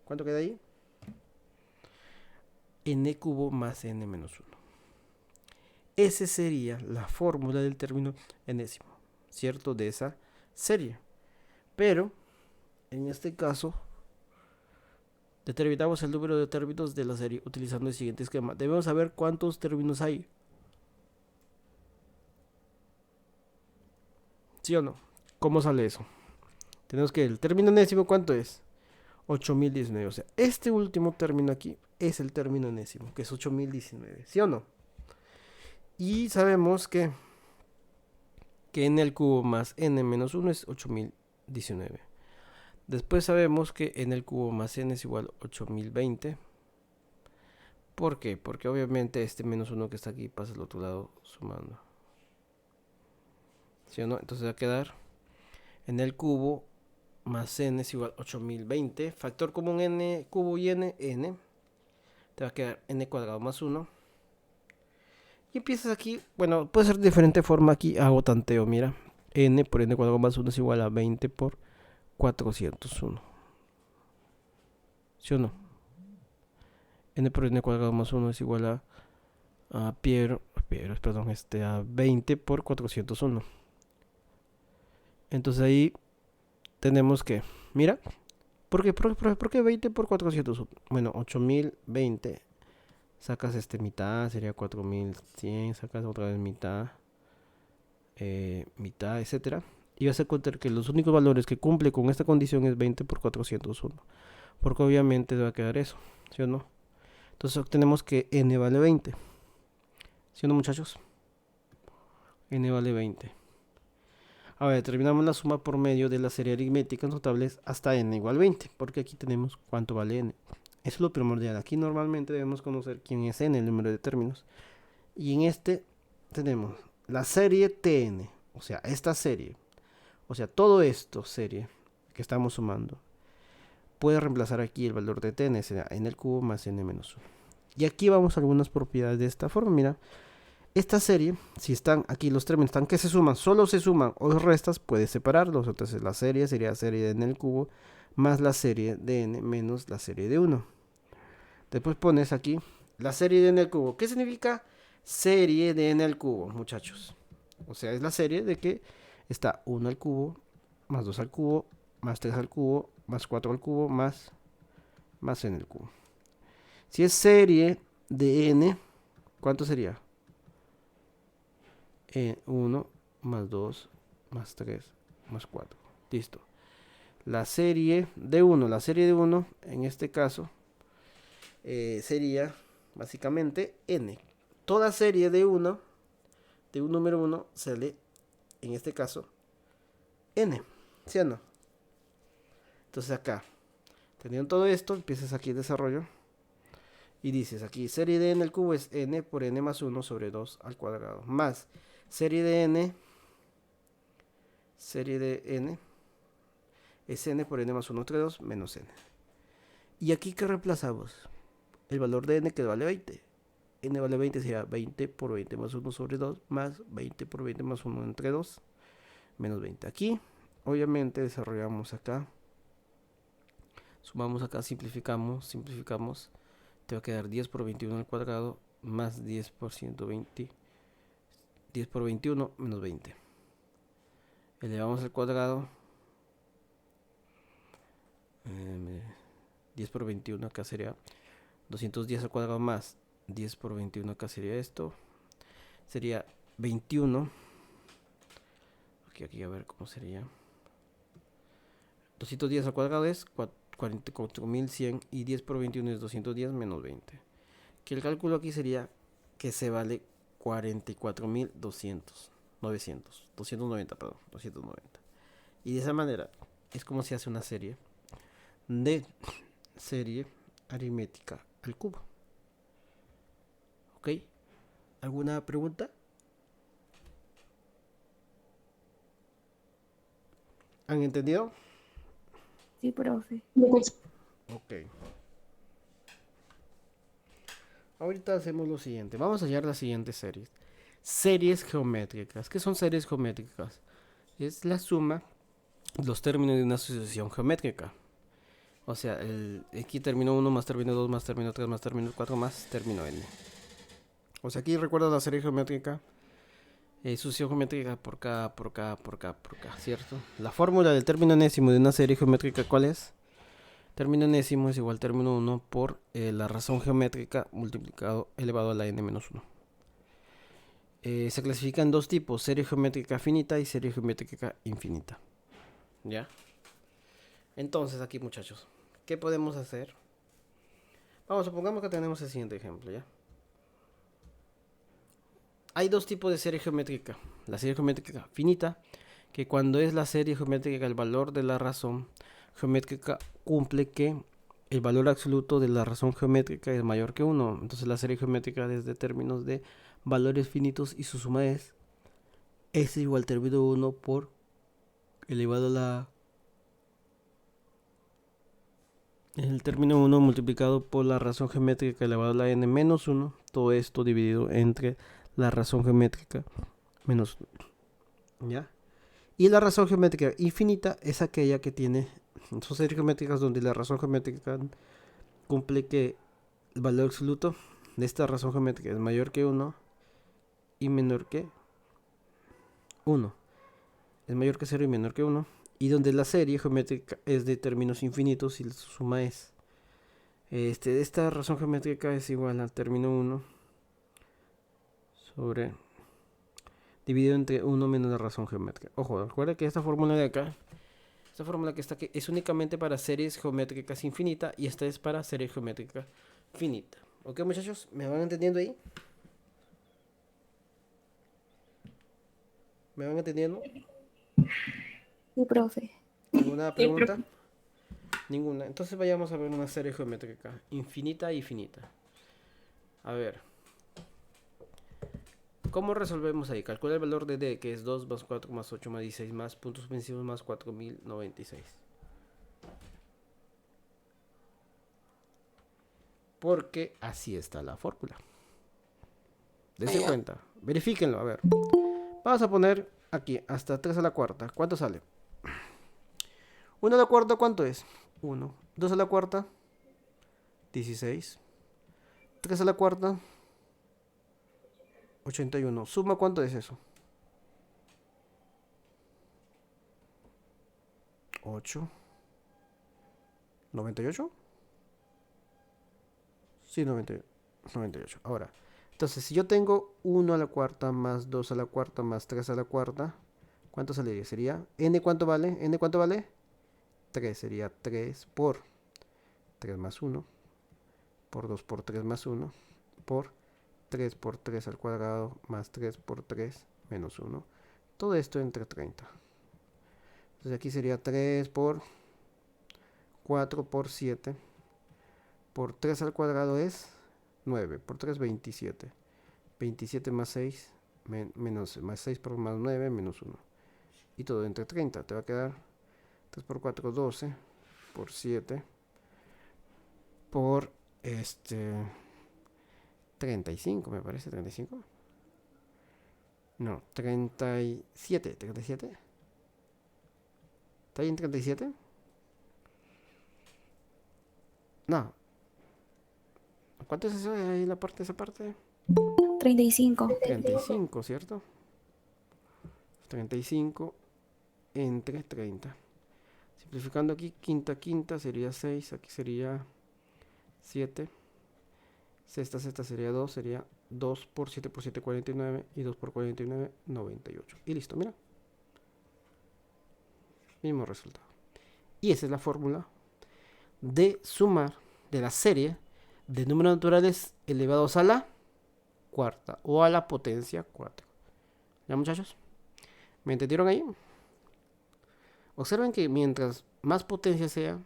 A: ¿Cuánto queda ahí? n cubo más n menos 1. Esa sería la fórmula del término enésimo, ¿cierto? De esa serie. Pero, en este caso, determinamos el número de términos de la serie utilizando el siguiente esquema. Debemos saber cuántos términos hay. ¿Sí o no? ¿Cómo sale eso? Tenemos que el término enésimo, ¿cuánto es? 8019. O sea, este último término aquí es el término enésimo, que es 8019. ¿Sí o no? Y sabemos que n al cubo más n menos 1 es 8019. Después sabemos que n al cubo más n es igual a 8020. ¿Por qué? Porque obviamente este menos 1 que está aquí pasa al otro lado sumando. ¿Sí o no? Entonces va a quedar n al cubo más n es igual a 8020. Factor común n cubo y n. Te va a quedar n cuadrado más 1. Y empiezas aquí, bueno, puede ser de diferente forma. Aquí hago tanteo, mira. N por n cuadrado más 1 es igual a 20 por 401. ¿Sí o no? N por n cuadrado más 1 es igual a a 20 por 401. Entonces ahí tenemos que, mira, ¿por qué 20 por 401? Bueno, 8020. Sacas mitad, sería 4100, sacas otra vez mitad, mitad, etcétera. Y vas a encontrar que los únicos valores que cumple con esta condición es 20 por 401. Porque obviamente va a quedar eso, ¿sí o no? Entonces obtenemos que n vale 20. ¿Sí o no, muchachos? N vale 20. Ahora determinamos la suma por medio de la serie aritmética notables hasta n igual 20. Porque aquí tenemos cuánto vale n. Eso es lo primordial. Aquí normalmente debemos conocer quién es n, el número de términos. Y en este tenemos la serie Tn. O sea, esta serie. O sea, todo esto serie que estamos sumando. Puede reemplazar aquí el valor de Tn. Será n al cubo más n menos 1. Y aquí vamos a algunas propiedades de esta forma. Mira, esta serie, si están aquí los términos, están que se suman, solo se suman o restas, puedes separarlos. Entonces la serie sería serie de n al cubo más la serie de n menos la serie de 1. Después pones aquí la serie de n al cubo. ¿Qué significa serie de n al cubo, muchachos? O sea, es la serie de que está 1 al cubo, más 2 al cubo, más 3 al cubo, más 4 al cubo, más n al cubo. Si es serie de n, ¿cuánto sería? 1 más 2 más 3 más 4. Listo. La serie de 1 en este caso sería básicamente n. Toda serie de un número 1 sale en este caso n, ¿sí o no? Entonces acá, teniendo todo esto, empiezas aquí el desarrollo y dices aquí serie de n al cubo es n por n más 1 sobre 2 al cuadrado más serie de n es n por n más 1 entre 2 menos n. Y aquí que reemplazamos el valor de n que vale 20. N vale 20 sería 20 por 20 más 1 sobre 2 más 20 por 20 más 1 entre 2 menos 20. Aquí obviamente desarrollamos acá, sumamos acá, simplificamos, te va a quedar 10 por 21 al cuadrado más 10 por 120, 10 por 21 menos 20. Elevamos al cuadrado, 10 por 21 acá sería 210 al cuadrado más 10 por 21 acá sería esto, sería 21. Aquí a ver cómo sería. 210 al cuadrado es 44.100 y 10 por 21 es 210 menos 20. Que el cálculo aquí sería que se vale 290. Y de esa manera es como se hace una serie aritmética al cubo. ¿Ok? ¿Alguna pregunta? ¿Han entendido?
C: Sí, profe.
A: Ok. Ahorita hacemos lo siguiente. Vamos a hallar las siguientes series. Series geométricas. ¿Qué son series geométricas? Es la suma de los términos de una asociación geométrica. O sea, aquí término 1 más término 2 más término 3 más término 4 más término n. O sea, aquí recuerdas la serie geométrica. Sucesión geométrica por K, por K, por K, por K, ¿cierto? La fórmula del término enésimo de una serie geométrica, ¿cuál es? Término enésimo es igual a término 1 por la razón geométrica multiplicado elevado a la n-1. Se clasifican dos tipos, serie geométrica finita y serie geométrica infinita. ¿Ya? Entonces aquí, muchachos, ¿qué podemos hacer? Vamos, supongamos que tenemos el siguiente ejemplo, ¿ya? Hay dos tipos de serie geométrica. La serie geométrica finita, que cuando es la serie geométrica el valor de la razón geométrica cumple que el valor absoluto de la razón geométrica es mayor que 1. Entonces la serie geométrica desde términos de valores finitos y su suma es S igual a término 1 por elevado a la... el término 1 multiplicado por la razón geométrica elevado a la n-1. Todo esto dividido entre la razón geométrica menos 1. ¿Ya? Y la razón geométrica infinita es aquella que tiene... son series geométricas donde la razón geométrica cumple que el valor absoluto de esta razón geométrica es mayor que 1 y menor que 1. Es mayor que 0 y menor que 1. Y donde la serie geométrica es de términos infinitos y la suma es... esta razón geométrica es igual al término 1 sobre... dividido entre 1 menos la razón geométrica. Ojo, recuerda que esta fórmula de acá... esta fórmula que está aquí es únicamente para series geométricas infinitas y esta es para serie geométrica finita. ¿Ok, muchachos? ¿Me van entendiendo ahí? ¿Me van entendiendo?
C: Sí, profe.
A: ¿Alguna pregunta? Ninguna. Entonces vayamos a ver una serie geométrica infinita y finita. A ver. ¿Cómo resolvemos ahí? Calcula el valor de D, que es 2 más 4 más 8 más 16 más puntos suspensivos más 4096. Porque así está la fórmula. Dense cuenta. Verifíquenlo, a ver. Vamos a poner aquí hasta 3 a la cuarta. ¿Cuánto sale? 1 a la cuarta, ¿cuánto es? 1. 2 a la cuarta, 16. 3 a la cuarta, 81. Suma, ¿cuánto es eso? 8. 98. Sí, 98. Ahora, entonces, si yo tengo 1 a la cuarta más 2 a la cuarta más 3 a la cuarta, ¿cuánto saldría? Sería, ¿n cuánto vale? ¿N cuánto vale? 3. Sería 3 por 3 más 1, por 2 por 3 más 1, por 3 por 3 al cuadrado más 3 por 3 menos 1. Todo esto entre 30. Entonces aquí sería 3 por 4 por 7 por 3 al cuadrado es 9, por 3 27. 27 más 6 menos más 6 por más 9 menos 1. Y todo entre 30. Te va a quedar 3 por 4 12 por 7 por 35, me parece, 35. No, 37, 37. ¿Está ahí en 37? No. ¿Cuánto es eso ahí en la parte, esa parte?
C: 35.
A: 35, ¿cierto? 35 entre 30. Simplificando aquí, quinta sería 6, aquí sería 7. Sexta sería 2, sería 2 por 7 por 7, 49. Y 2 por 49, 98. Y listo, mira. Mismo resultado. Y esa es la fórmula de sumar de la serie de números naturales elevados a la cuarta o a la potencia 4. ¿Ya, muchachos? ¿Me entendieron ahí? Observen que mientras más potencia sea,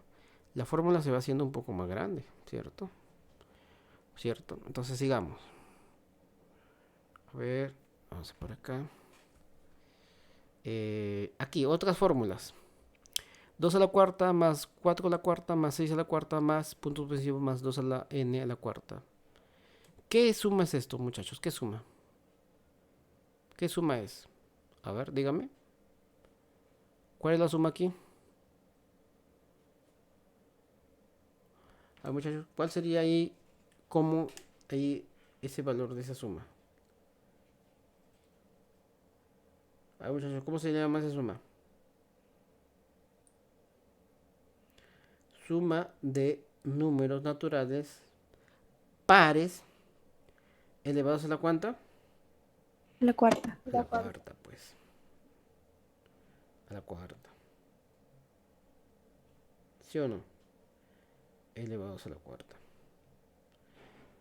A: la fórmula se va haciendo un poco más grande, ¿cierto? ¿Cierto? Entonces sigamos. A ver, vamos por acá. Aquí, otras fórmulas. 2 a la cuarta más 4 a la cuarta más 6 a la cuarta más puntos suspensivos más 2 a la n a la cuarta. ¿Qué suma es esto, muchachos? ¿Qué suma? ¿Qué suma es? A ver, dígame. ¿Cuál es la suma aquí? A ver, muchachos, ¿cuál sería ahí, cómo, ahí, ese valor de esa suma? A ver, muchachos, ¿cómo se llama esa suma? Suma de números naturales pares elevados a la cuánta?
C: La cuarta.
A: A la cuarta, pues. A la cuarta. ¿Sí o no? Elevados a la cuarta.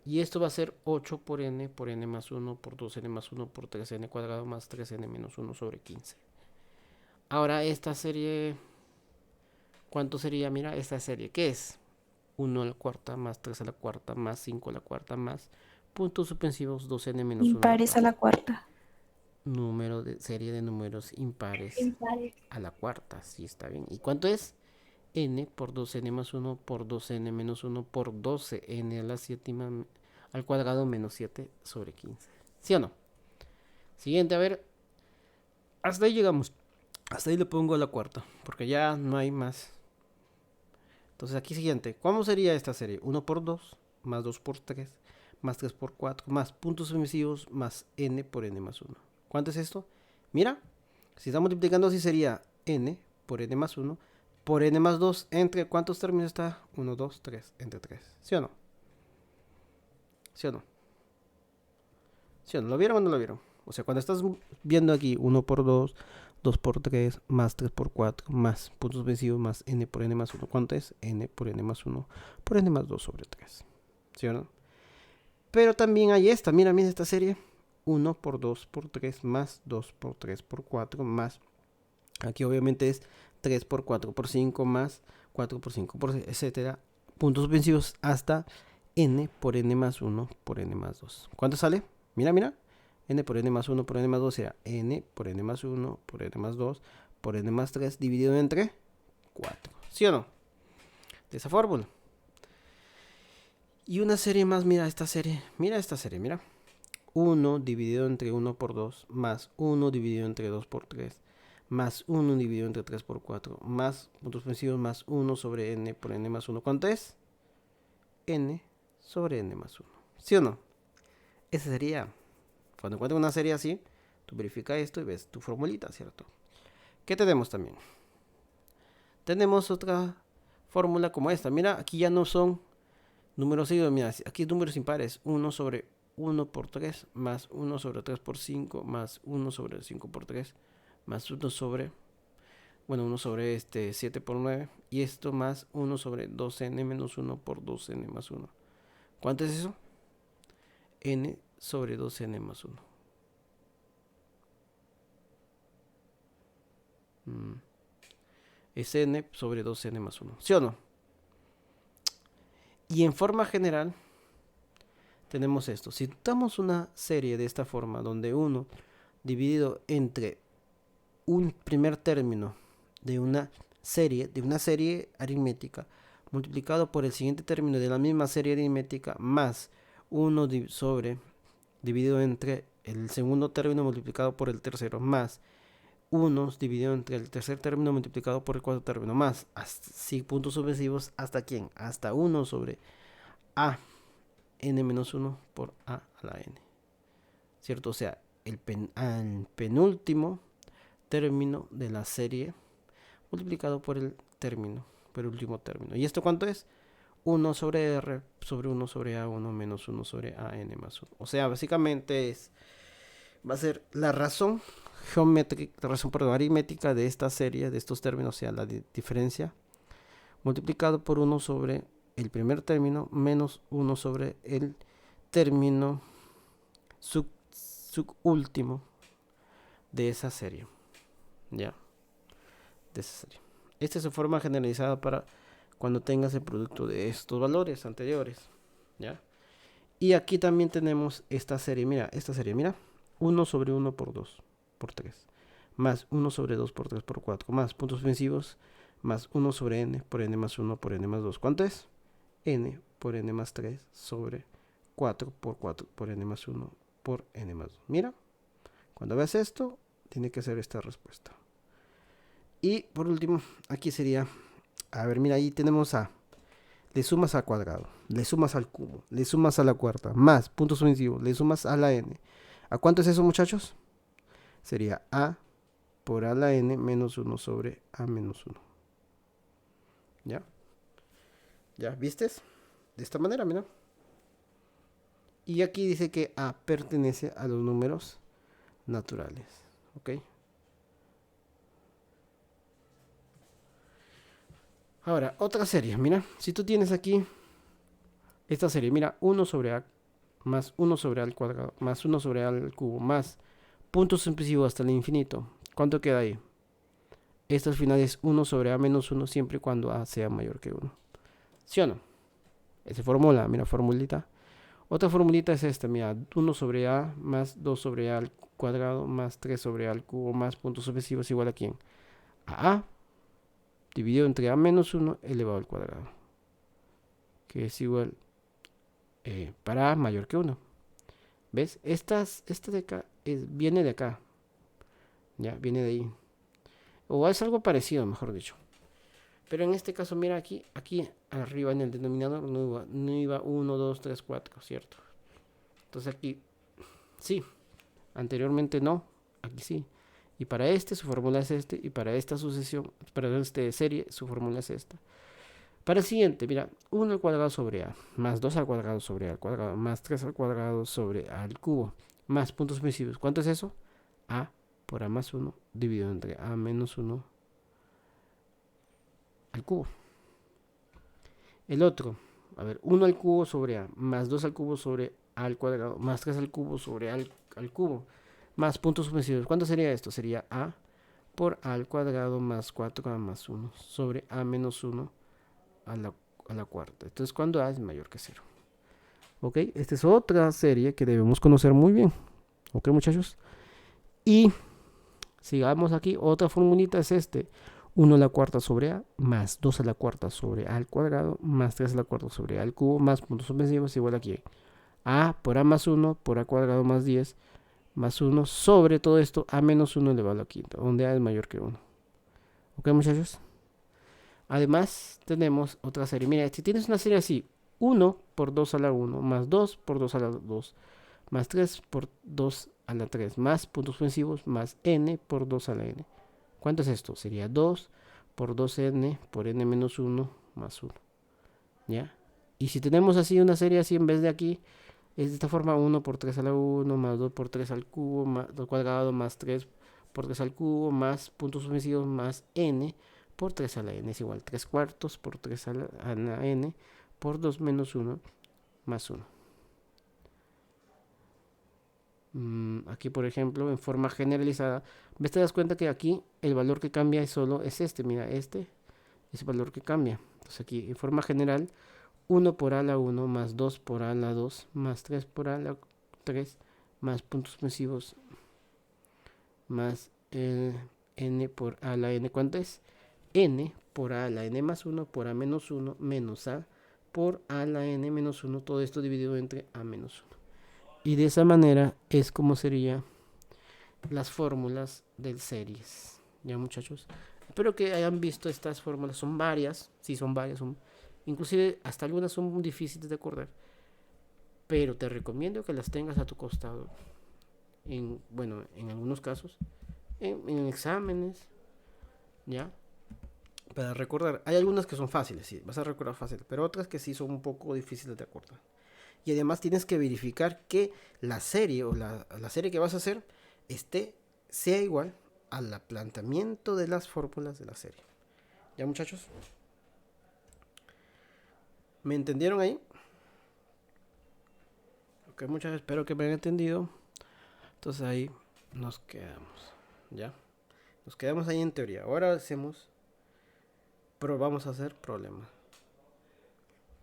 A: Y esto va a ser 8 por n más 1 por 2n más 1 por 3n cuadrado más 3n menos 1 sobre 15. Ahora esta serie, ¿cuánto sería? Mira, esta serie, ¿qué es? 1 a la cuarta más 3 a la cuarta más 5 a la cuarta más puntos suspensivos 2n menos 1 a la
C: Impares a la cuarta.
A: número de serie de números impares
D: Impares.
A: a la cuarta. Sí, está bien. ¿Y cuánto es? N por 2n más 1 por 2n menos 1 por 12n a la séptima al cuadrado menos 7 sobre 15. ¿Sí o no? Siguiente, a ver. Hasta ahí llegamos. Hasta ahí le pongo a la cuarta, porque ya no hay más. Entonces aquí siguiente. ¿Cómo sería esta serie? 1 por 2 más 2 por 3 más 3 por 4 más puntos sucesivos más n por n más 1. ¿Cuánto es esto? Mira, si está multiplicando así sería n por n más 1 por n más 2 entre ¿cuántos términos está? 1, 2, 3, entre 3. ¿Sí o no? ¿Sí o no? ¿Sí o no? ¿Lo vieron o no lo vieron? O sea, cuando estás viendo aquí 1 por 2, 2 por 3, más 3 por 4, más puntos sucesivos, más n por n más 1. ¿Cuánto es? N por n más 1 por n más 2 sobre 3. ¿Sí o no? Pero también hay esta, mira esta serie. 1 por 2 por 3 más 2 por 3 por 4 más, aquí obviamente es 3 por 4 por 5 más 4 por 5 por 6, etcétera. Puntos suspensivos hasta n por n más 1 por n más 2. ¿Cuánto sale? Mira, n por n más 1 por n más 2 será n por n más 1 por n más 2 por n más 3 dividido entre 4. ¿Sí o no? De esa fórmula. Y una serie más, mira esta serie, mira. 1 dividido entre 1 por 2 más 1 dividido entre 2 por 3 más 1 dividido entre 3 por 4 más puntos suspensivos más 1 sobre n por n más 1. ¿Cuánto es? N sobre n más 1. ¿Sí o no? Ese sería, cuando encuentres una serie así, tú verifica esto y ves tu formulita, ¿cierto? ¿Qué tenemos también? Tenemos otra fórmula como esta. Mira, aquí ya no son números seguidos, mira, aquí números impares. 1 sobre 1 por 3 más 1 sobre 3 por 5 más 1 sobre 5 por 3 más 1 sobre 7 por 9 y esto más 1 sobre 2n menos 1 por 2n más 1. ¿Cuánto es eso? N sobre 2n más 1. Es n sobre 2n más 1. ¿Sí o no? Y en forma general tenemos esto. Si damos una serie de esta forma, donde 1 dividido entre un primer término de una serie aritmética multiplicado por el siguiente término de la misma serie aritmética más 1 dividido entre el segundo término multiplicado por el tercero más 1 dividido entre el tercer término multiplicado por el cuarto término más así puntos sucesivos hasta quién, hasta 1 sobre a n menos 1 por a a la n, ¿cierto? O sea, el penúltimo término de la serie multiplicado por el último término. ¿Y esto cuánto es? 1 sobre r sobre 1 sobre a1 menos 1 sobre a n más 1. O sea, básicamente va a ser la razón geométrica, aritmética de esta serie, de estos términos, o sea, la diferencia multiplicado por 1 sobre el primer término menos 1 sobre el término subúltimo de esa serie. Ya. De esa serie. Esta es su forma generalizada para cuando tengas el producto de estos valores anteriores. ¿Ya? Y aquí también tenemos esta serie. Mira, 1 sobre 1 por 2 por 3. Más 1 sobre 2 por 3 por 4. Más puntos suspensivos. Más 1 sobre n por n más 1 por n más 2. ¿Cuánto es? N por n más 3 sobre 4 por n más 1 por n más 2. Mira, cuando veas esto, tiene que ser esta respuesta. Y por último, aquí sería, a ver, mira, ahí tenemos a le sumas al cuadrado, le sumas al cubo, le sumas a la cuarta, más puntos suspensivos, le sumas a la n. ¿A cuánto es eso, muchachos? Sería a por a la n menos 1 sobre a menos 1. ¿Ya? ¿Ya? ¿Vistes? De esta manera, mira. Y aquí dice que a pertenece a los números naturales. ¿Ok? Ahora, otra serie. Mira, si tú tienes aquí esta serie, mira, 1 sobre a más 1 sobre a al cuadrado más 1 sobre a al cubo más puntos suspensivos hasta el infinito. ¿Cuánto queda ahí? Esto al final es 1 sobre a menos 1 siempre y cuando a sea mayor que 1. ¿Sí o no? Esa fórmula, mira, formulita. Otra formulita es esta, mira, 1 sobre a más 2 sobre a al cuadrado más 3 sobre a al cubo más puntos suspensivos igual a ¿quién? A dividido entre a menos 1 elevado al cuadrado, que es igual para a mayor que 1. ¿Ves? Esta de acá viene de acá. Ya, viene de ahí. O es algo parecido, mejor dicho. Pero en este caso, mira aquí arriba en el denominador no iba 1, 2, 3, 4, ¿cierto? Entonces aquí, sí. Anteriormente no, aquí sí. Y para este su fórmula es este. Y para esta sucesión, para esta serie, su fórmula es esta. Para el siguiente, mira, 1 al cuadrado sobre a, más 2 al cuadrado sobre a al cuadrado, más 3 al cuadrado sobre a al cubo, más puntos suspensivos. ¿Cuánto es eso? A por a más 1 dividido entre a menos 1 al cubo. El otro, a ver, 1 al cubo sobre a, más 2 al cubo sobre a al cuadrado, más 3 al cubo sobre a al cubo, más puntos suspensivos. ¿Cuánto sería esto? Sería a por a al cuadrado más 4a más 1 sobre a menos 1 a la cuarta. Entonces, cuando a es mayor que 0. Ok, esta es otra serie que debemos conocer muy bien. Ok, muchachos. Y sigamos aquí. Otra formulita es este. 1 a la cuarta sobre a, más 2 a la cuarta sobre a al cuadrado, más 3 a la cuarta sobre a al cubo, más puntos suspensivos igual aquí. A por a más 1, por a cuadrado más 10, más 1 sobre todo esto, a menos 1 elevado a la quinta, donde a es mayor que 1. Ok, muchachos. Además, tenemos otra serie. Mira, si tienes una serie así, 1 por 2 a la 1, más 2 por 2 a la 2, más 3 por 2 a la 3, más puntos suspensivos, más n por 2 a la n. ¿Cuánto es esto? Sería 2 por 2n por n menos 1 más 1. ¿Ya? Y si tenemos así una serie así en vez de aquí, es de esta forma: 1 por 3 a la 1, más 2 por 3 al cubo, más al cuadrado, más 3 por 3 al cubo, más puntos suspensivos, más n por 3 a la n es igual 3 cuartos por 3 a la n por 2 menos 1 más 1. Aquí, por ejemplo, en forma generalizada, ¿ves? Te das cuenta que aquí el valor que cambia es este. Mira, este es el valor que cambia. Entonces aquí, en forma general, 1 por a la 1 más 2 por a la 2 más 3 por a la 3 más puntos suspensivos más n por a la n. ¿Cuánto es? N por a la n más 1 por a menos 1 menos a por a la n menos 1. Todo esto dividido entre a menos 1. Y de esa manera es como serían las fórmulas de series. Ya, muchachos. Espero que hayan visto estas fórmulas. Son varias. Sí, son varias. Inclusive hasta algunas son muy difíciles de acordar. Pero te recomiendo que las tengas a tu costado. En algunos casos. En exámenes. ¿Ya? Para recordar. Hay algunas que son fáciles, sí. Vas a recordar fácil. Pero otras que sí son un poco difíciles de acordar. Y además tienes que verificar que la serie o la serie que vas a hacer sea igual al planteamiento de las fórmulas de la serie. ¿Ya, muchachos? ¿Me entendieron ahí? Ok, muchachos, espero que me hayan entendido. Entonces ahí nos quedamos. ¿Ya? Nos quedamos ahí en teoría. Ahora vamos a hacer problemas.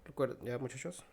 A: ¿Recuerden? ¿Ya, muchachos?